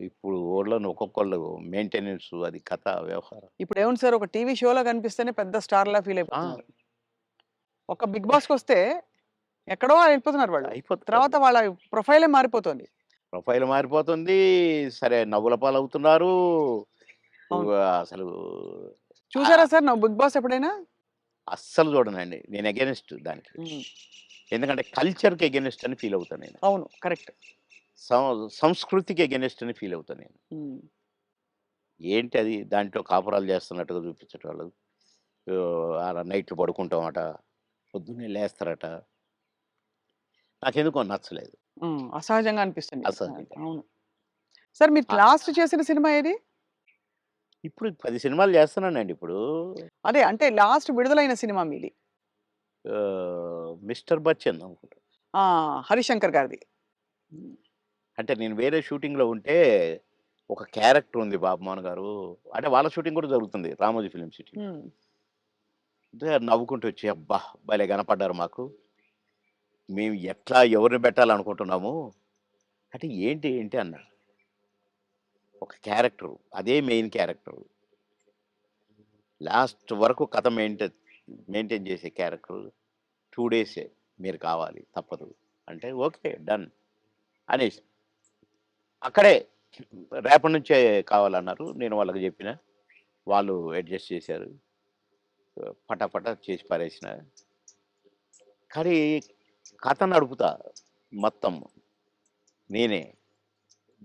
ఇప్పుడు ఓళ్ళను ఒక్కొక్కళ్ళు మెయింటెనెన్స్ అది కథ, వ్యవహారం. ఇప్పుడేముంది సార్ ఒక టీవీ షోలో కనిపిస్తేనే పెద్ద స్టార్‌లా ఫీల్ ఆ! అయిపోతున్నారు. ఒక 'బిగ్ బాస్'కొస్తే ఎక్కడో వెళ్ళిపోతున్నారు వాళ్ళు. అయిపోతున్నారు. తర్వాత వాళ్ళ ప్రొఫైలే మారిపోతోంది. ప్రొఫైల్ మారిపోతుంది. సరే నవ్వుల పాలవుతున్నారు. అవును. అసలు చూసారా ఆహ్, సార్ నువ్వు 'బిగ్ బాస్' ఎప్పుడైనా? అస్సలు చూడనండి. నేను అగైనిస్ట్ దానికి. హ్మ్. ఎందుకంటే కల్చర్‌కి అగైనిస్ట్ అని ఫీల్ అవుతా నేను. అవును. కరెక్ట్. సంస్కృతికి అగైనిస్ట్ అని ఫీల్ అవుతా నేను. హ్మ్. ఏంటి అది దాంట్లో కాపురాలు చేస్తున్నట్టుగా చూపించేటోళ్ళు. అలా నైట్‌లు పడుకుంటామట. పొద్దున్నే లేస్తారట. నాకెందుకో నచ్చలేదు. హ్మ్. అసహజంగా అనిపిస్తుంది. అసహ్యంగా. అవును. సార్ మీరు ఆహ్, లాస్ట్ చేసిన సినిమా ఏది? ఇప్పుడు 10 సినిమాలు చేస్తున్నానండి ఇప్పుడు. అదే అంటే లాస్ట్ విడుదలైన సినిమా మీది. 'మిస్టర్ బచ్చన్' అనుకుంటా. ఆ! 'హరిశంకర్' గారిది. హ్మ్. అంటే నేను వేరే షూటింగ్‌లో ఉంటే ఒక క్యారెక్టర్ ఉంది బాబుమోహన్ గారు. అంటే వాళ్ళ షూటింగ్ కూడా జరుగుతుంది. రామోజీ ఫిల్మ్ సిటీలో. హ్మ్. అంటే నవ్వుకుంటూ వచ్చి, "అబ్బా! భలే కనపడ్డారు మాకు. మేము ఎట్లా ఎవరిని పెట్టాలనుకుంటున్నాము." అంటే ఏంటి ఏంటి అన్నా. ఒక క్యారెక్టరు. అదే మెయిన్ క్యారెక్టరు. లాస్ట్ వరకు కథ మెయింటైన్ చేసే క్యారెక్టరు. 2 డేసే మీరు కావాలి తప్పదు. అంటే ఓకే. డన్ అనేసి. అక్కడే రేపటి నుంచే కావాలన్నారు. నేను వాళ్ళకి చెప్పిన. వాళ్ళు అడ్జస్ట్ చేశారు. పటాపటా చేసి పారేసిన. కానీ కథ నడుపుతా మొత్తం నేనే.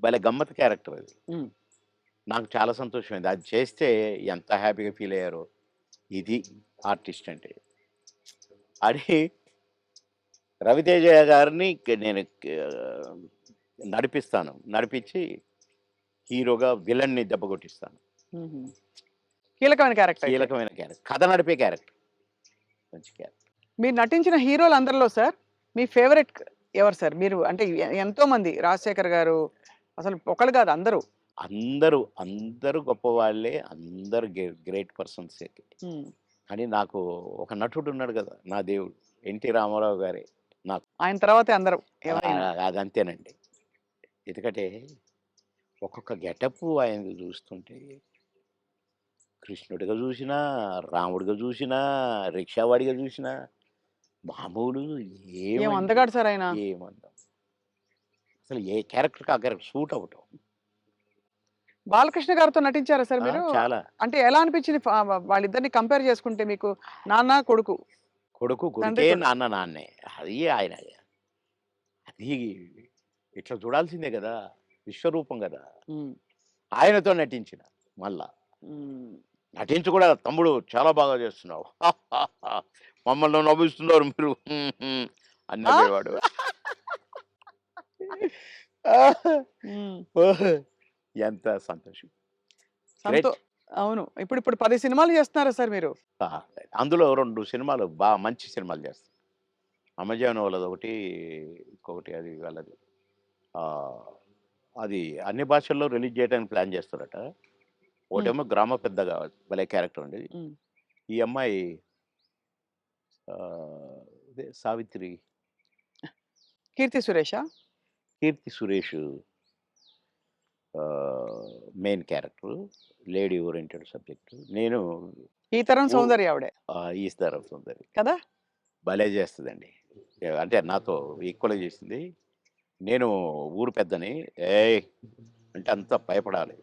భలే గమ్మత్తు క్యారెక్టర్ అది. హ్మ్. నాకు చాలా సంతోషమైంది. అది చేస్తే ఎంత హ్యాపీగా ఫీల్ అయ్యారో. ఇది ఆర్టిస్ట్ అంటే. అని రవితేజ గారిని నేను నడిపిస్తాను. నడిపించి హీరోగా విలన్ని దెబ్బ కొట్టిస్తాను. హుహు. కీలకమైన క్యారెక్టర్ అయితే. కీలకమైన క్యారెక్టర్. కథ నడిపే క్యారెక్టర్. మంచి క్యారెక్టర్. మీరు నటించిన హీరోలందరిలో సార్ మీ ఫేవరెట్ ఎవరు సార్? మీరు అంటే ఎంతో మంది 'రాజశేఖర్' గారు అసలు ఒకళ్ళు కాదు అందరూ. అందరూ గొప్పవాళ్ళే. అందరూ గ్రేట్ పర్సన్సే. హ్మ్. కానీ నాకు ఒక నటుడు ఉన్నాడు కదా! నా దేవుడు. 'ఎన్టీ రామారావు' గారే నాకు. ఆయన తర్వాతే అందరూ ఎవరైనా. అదంతేనండి. ఎందుకంటే ఒక్కొక్క గెటప్పు ఆయనది చూస్తుంటే కృష్ణుడిగా చూసినా, రాముడిగా చూసినా, రిక్షావాడిగా చూసినా మామూలు ఏం ఏమండి అందగాడు సార్ ఆయన. ఏమందం. అసలు ఏ క్యారెక్టర్‌కి ఆ క్యారెక్టర్ సూట్ అవ్వటం. 'బాలకృష్ణ' గారితో నటించారా సార్ మీరు? చాలా. అంటే ఎలా అనిపించింది వాళ్ళిద్దరిని కంపేర్ చేసుకుంటే మీకు? నాన్న, కొడుకు. కొడుకు తండ్రి కొడుకే, కొడుకు. నాన్న నాన్నే. అది ఆయన. అది ఇట్లా చూడాల్సిందే గదా! విశ్వరూపం గదా! హ్మ్. ఆయనతో నటించిన మళ్ళా. హ్మ్. నటించి కూడా తమ్ముడు చాలా బాగా చేస్తున్నావు. మమ్మల్ని నవ్విస్తున్నారు మీరు అని ఆ! నవ్వేవాడు. హ్మ్. ఓహ్! ఎంత సంతోషం. సంతో గ్రేట్. అవును. ఇప్పుడు 10 సినిమాలు చేస్తున్నారా సార్ మీరు? ఆ! అందులో 2 సినిమాలు మంచి సినిమాలు చేస్తాను. అమెజాన్ వాళ్ళదొకటి, ఇంకొకటి అది వాళ్ళది. ఆహ్, అది అన్ని భాషల్లో రిలీజ్ చేయడానికి ప్లాన్ చేస్తారట. హ్మ్. ఒకటేమో గ్రామ పెద్దగా భలే క్యారెక్టర్ అండి. హ్మ్. ఈ అమ్మాయి ఇదే 'సావిత్రి', 'కీర్తి సురేషా'? 'Keerthy Suresh' main character. Lady oriented subject. నేను ఈ తరం ఊ సౌందర్య ఆవిడే. 'ఈస్‌దారం సుందరి' కదా! భలే చేస్తదండి. అంటే నాతో ఈక్వల్‌గా చేసింది. నేను ఊరు పెద్దని, "ఏయ్!" అంటే అంతా భయపడాలి.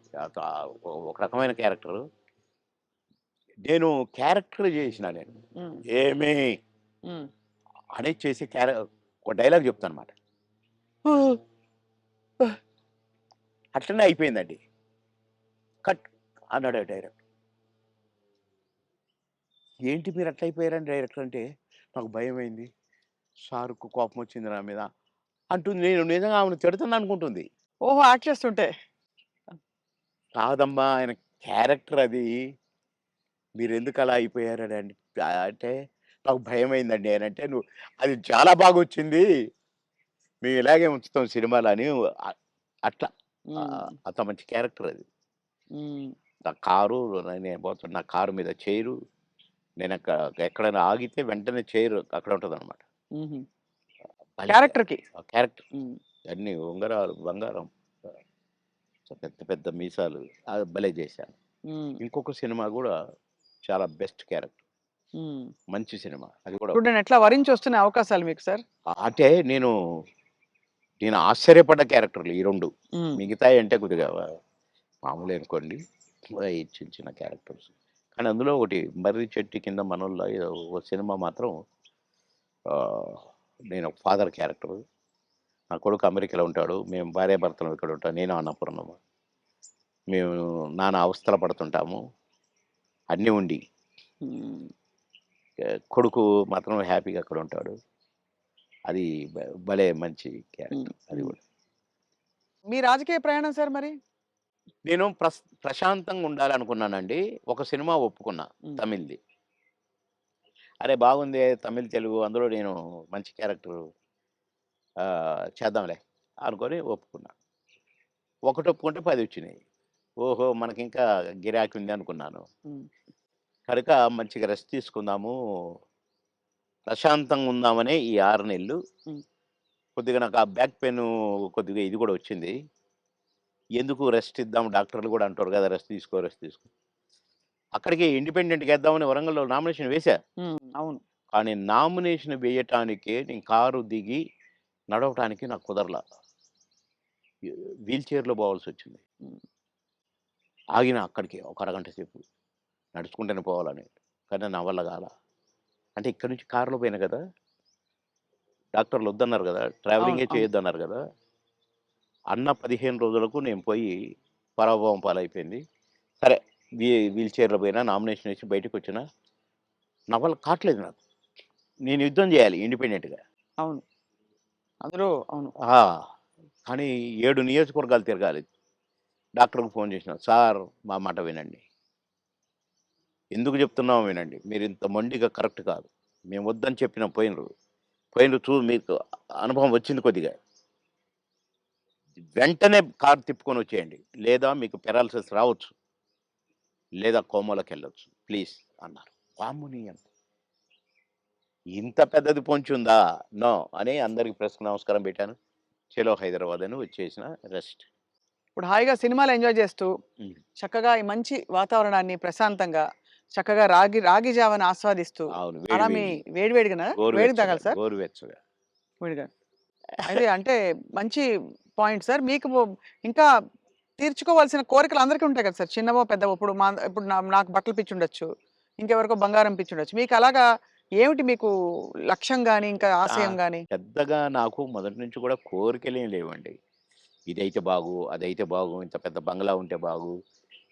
ఒక రకమైన క్యారెక్టరు. నేను క్యారెక్టర్ చేసినా నేను. హ్మ్. "ఏమి" హ్మ్. అనేది చేసి ఒక డైలాగ్ చెప్తానన్నమాట. అట్లనే అయిపోయిందండి. కట్ అన్నాడు డైరెక్టర్. "ఏంటి మీరు అట్లా అయిపోయారని" డైరెక్టర్ అంటే, నాకు భయమైంది. సార్‌కు కోపమొచ్చింది నా మీద అంటుంది. నేను నిజంగా ఆమెను తిడతాననుకుంటుంది. ఓహో! యాక్ట్ చేస్తుంటే. కాదమ్మా ఆయన క్యారెక్టర్ అది. మీరెందుకలా అయిపోయారని అంటే, నాకు భయమైందండి అనంటే, "నువ్వు అది చాలా బాగొచ్చింది. మేము ఇలాగే ఉంచుతాం సినిమాలో" అని అట్లా. హ్మ్. అంత మంచి క్యారెక్టర్ అది. హ్మ్. నా కారు నేను పోతున్న నా కారు మీద చైరు. ఎక్కడైనా ఆగితే వెంటనే చైర్ అక్కడ ఉంటదనమాట. హుహు. భలే క్యారెక్టర్‌కి. ఆ క్యారెక్టర్. హ్మ్. అన్నీ ఉంగరాలు, బంగారం. పెద్ద పెద్ద మీసాలు. అది భలే చేశాను. హ్మ్. ఇంకొక సినిమా గూడా చాలా బెస్ట్ క్యారెక్టర్. హ్మ్. మంచి సినిమా. అది కూడా చూడండి ఎట్లా వరించొస్తున్నాయి అవకాశాలు మీకు సార్. అంటే నేను ఆశ్చర్యపడ్డ క్యారెక్టర్‌లు ఈ 2. హ్మ్. మిగతాయి అంటే కొద్దిగా మామూలే అనుకోండి. ఈ చిన్న చిన్న క్యారెక్టర్స్. కానీ అందులో ఒకటి 'మర్రి చెట్టు కింద మనోళ్ళ' ఏదో ఒక సినిమా మాత్రం ఆహ్, నేను ఒక ఫాదర్ క్యారెక్టరు. నా కొడుకు అమెరికాలో ఉంటాడు. మేము భార్యాభర్తలం ఇక్కడ ఉంటాం. నేను అన్నపూర్ణమ్మ. మేము నానా అవస్థలు పడుతుంటాము. అన్నీ ఉండి. హ్మ్. కొడుకు మాత్రం హ్యాపీగా అక్కడ ఉంటాడు. అది భలే మంచి హ్మ్. క్యారెక్టర్ అది హ్మ్. గూడా. మీ రాజకీయ ప్రయాణం సార్ మరి? నేను ప్రశాంతంగా ఉండాలనుకున్నానండి. ఒక సినిమా ఒప్పుకున్నా హ్మ్. తమిళ్‌ది. అరే! బాగుందే తమిళ్, తెలుగు అందులో నేను మంచి క్యారెక్టరు చేద్దాంలే అనుకోని ఒప్పుకున్నా. ఒకటి ఒప్పుకుంటే 10 వచ్చినాయి. ఓహో! మనకింకా గిరాకీ ఉంది అనుకున్నాను. హ్మ్. కనుక మంచిగా రెస్ట్ తీసుకుందాము, ప్రశాంతంగా ఉందామనే ఈ 6 నెలలు. హ్మ్. కొద్దిగా నాకు ఆ బ్యాక్ పెయిన్ కొద్దిగా ఇది కూడా వచ్చింది. ఎందుకు రెస్ట్ ఇద్దాం, డాక్టర్లు కూడా అంటారు కదా! రెస్ట్ తీసుకో, రెస్ట్ తీసుకో. అక్కడికి ఇండిపెండెంట్‌గా ఏద్దామని వరంగల్‌లో నామినేషన్ వేశా. అవును. కానీ నామినేషన్ వేయటానికే నేను కారు దిగి నడవటానికి నాకు కుదరల. వీల్ చైర్‌లో పోవాల్సొచ్చింది. హ్మ్. ఆగిన అక్కడికి ఒక అరగంట సేపు. నడుచుకుంటూనే పోవాలని. కానీ నా వల్ల కాలా. అంటే ఇక్కడి నుంచి కారులో పోయినా కదా! డాక్టర్లు వద్దన్నారు కదా! అవును. ట్రావెలింగే అవును. చేయొద్దన్నారు కదా! అన్న 15 రోజులకు నేను పోయి పరాభవం పాలైపోయింది. సరే వీల్ చైర్‌లో పోయినా, నామినేషన్ వేసి బయటకొచ్చినా, నా వల్ల కాట్లేదు నాకు. నేను యుద్ధం చేయాలి ఇండిపెండెంట్‌గా. అవును. అందులో అవును. ఆ! కానీ 7 నియోజకవర్గాలు తిరగాలి. డాక్టర్‌కి ఫోన్ చేసినా, "సార్ మా మాట వినండి. ఎందుకు చెప్తున్నామో వినండి. మీరింత మొండిగా కరెక్ట్ కాదు. మేము వద్దని చెప్పినా పోయినరు. మీకు అనుభవం వచ్చింది కొద్దిగా. వెంటనే కారు తిప్పుకొని వచ్చేయండి. లేదా మీకు పారాలిసిస్ రావచ్చు. లేదా కోమాలోకెళ్ళొచ్చు. ప్లీజ్" అన్నారు. వామ్మో! ఇంత పెద్దది పొంచుందా? నో అని అందరికి ప్రెస్‌కి నమస్కారం పెట్టాను. చలో హైదరాబాద్ అని వచ్చేసిన రెస్ట్. ఇప్పుడు హాయిగా సినిమాలు ఎంజాయ్ చేస్తూ, హ్మ్. చక్కగా ఈ మంచి వాతావరణాన్ని ప్రశాంతంగా, చక్కగా రాగి జావని ఆస్వాదిస్తూ, అవును. అలా మీ వేడి వేడిగానా? వేడిగా గోరువెచ్చగా, తాగాలి సార్? గోరువెచ్చగా. వేడిగా. అయితే అంటే మంచి పాయింట్ సార్. మీకు ఇంకా తీర్చుకోవాల్సిన కోరికలు అందరికీ ఉంటాయి కదా సార్! చిన్నవో, పెద్దవో. ఇప్పుడు నాకు బట్టల పిచ్చుండొచ్చు. ఇంకెవరికో బంగారం పిచ్చుండొచ్చు. మీకు అలాగా ఏమిటి మీకు లక్ష్యం గాని, ఇంకా ఆ! ఆశయం గాని? పెద్దగా నాకు మొదటి నుంచి కూడా కోరికలేం లేవండి. ఇదైతే బాగు, అదైతే బాగు, ఇంత పెద్ద బంగ్లా ఉంటే బాగు,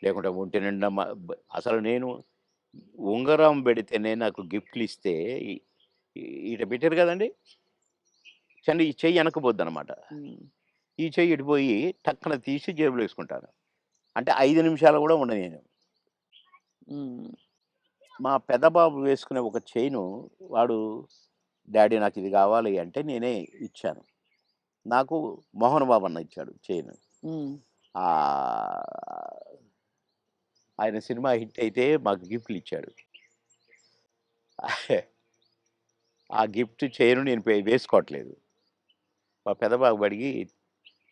లేకుంటే ఒంటి నిండా అసలు నేను ఉంగరం పెడితేనే నాకు గిఫ్ట్‌లిస్తే ఇ ఈడ పెట్టారు కదండీ! ఈ చెయ్యి వెనక్కిపోద్దనమాట. హ్మ్. ఈ చెయ్యి ఇటు పోయి టక్కన తీసి జేబులో ఏసుకుంటాను. అంటే 5 నిమిషాలు కూడా ఉండనియను. హ్మ్. మా పెద్ద బాబు వేసుకునే ఒక చైను వాడు, డాడీ నాకిది కావాలి అంటే నేనే ఇచ్చాను. నాకు మోహన్ బాబు అన్న ఇచ్చాడు చైను. హ్మ్. ఆహ్, ఆయన సినిమా హిట్ అయితే మాకు గిఫ్ట్‌లిచ్చాడు. ఆ గిఫ్ట్ చైను నేను వేసుకోవట్లేదు. మా పెద్ద బాబు అడిగి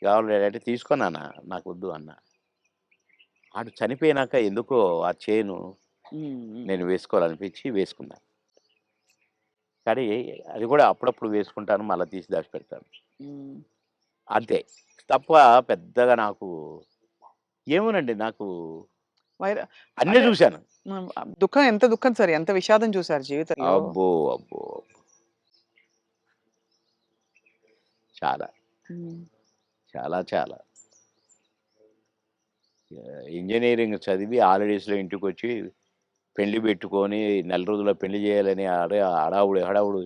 "కావాలి డాడీ" అంటే "తీసుకో నాన్న నాకొద్దు" అన్నా. ఆడు చనిపోయినాక ఎందుకో ఆ చైను హ్మ్. హ్మ్. నేను వేసుకోవాలనిపించి వేసుకున్నా. కానీ అది కూడా అప్పుడప్పుడు వేసుకుంటాను. మళ్ళా తీసి దాచిపెడతాను. హ్మ్. అంతే. తప్ప పెద్దగా నాకు ఏమోనండి నాకు వైర అన్నీ అంటే చూశాను. దుఃఖం ఎంత దుఃఖం సార్. ఎంత విషాదం చూసారు జీవితంలో. అబ్బో! అబ్బో! చాలా. హ్మ్. చాలా చాలా. ఇంజినీరింగ్ చదివి హాలిడేస్‌లో ఇంటికొచ్చి పెళ్లి పెట్టుకొని నెల రోజుల్లో పెళ్లి చేయాలని హడావుడి.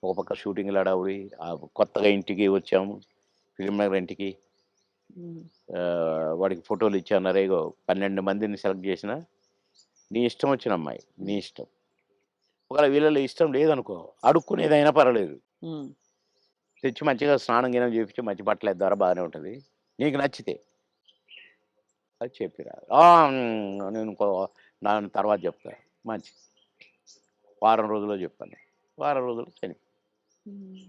ఒక పక్క షూటింగ్‌ల హడావుడి. కొత్తగా ఇంటికి వచ్చాము. ఫిల్మ్ నగర్ ఇంటికి. హ్మ్. వాడికి ఫోటోలు ఇచ్చి అన్నారు. "ఇగో 12 మందిని సెలెక్ట్ చేసినా, నీ ఇష్టం వచ్చిన అమ్మాయి. నీ ఇష్టం. ఒకవేళ వీళ్ళలో ఇష్టం లేదనుకో, అడుక్కునేదైనా పర్వాలేదు. హ్మ్. తెచ్చి మంచిగా స్నానం గినం చేపించి మంచి బట్టలేద్దారా బాగానే ఉంటది. నీకు నచ్చితే" అది చెప్పిరా. నేను దాని తర్వాత చెప్తా. మంచిది. వారం రోజుల్లో చెప్పాను. వారం రోజుల్లో చనిపోయింది. హ్మ్.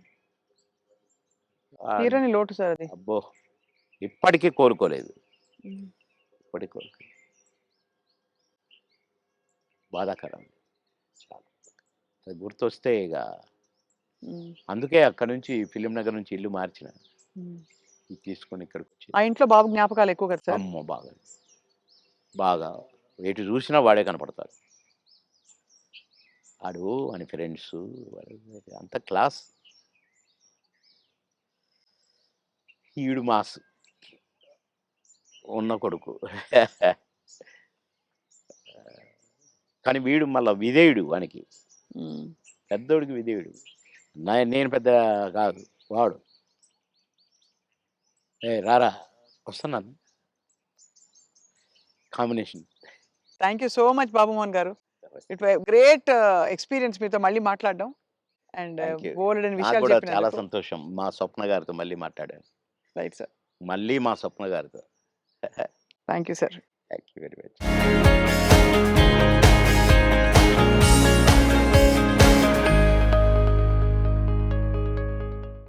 ఆహ్, తీరని లోటు సార్ అది. అబ్బో! ఇప్పటికీ కోలుకోలేదు. హ్మ్. ఇప్పటికి కోలుకోలేదు. బాధాకరం. చాలా. అది గుర్తొస్తే ఇగ హ్మ్. అందుకే అక్కడి నుంచి ఫిల్మ్ నగర్ నుంచి ఇల్లు మార్చిన. హ్మ్. ఇది తీసుకొని ఇక్కడికొచ్చి ఆ ఇంట్లో బాబు జ్ఞాపకాలు ఎక్కువ కదా సార్? అమ్మో! బాగా. బాగా. ఎటు చూసినా వాడే కనపడతాడు. ఆడు వాని ఫ్రెండ్సు అంత క్లాస్. ఈడు మాస్. ఉన్న కొడుకు. కానీ వీడు మళ్ళా విధేయుడు వానికి. హ్మ్. పెద్దోడికి విధేయుడు. నేను పెద్ద కాదు. వాడు. "ఏయ్! రారా వస్తున్నాను." Combination. Thank you so much Babu Mohan గారు. ఇట్ వై గ్రేట్ ఎక్స్‌పీరియన్స్ మీతో మళ్ళీ మాట్లాడడం. And thank you. బోలెడన్ని నాకు విషయాలు గూడా చాలా చెప్పినందుకు. సంతోషం. మా స్వప్న గారితో మళ్ళీ మాట్లాడాను. Right sir. మళ్ళీ మా స్వప్న గారితో. Thank you sir. Thank you very much.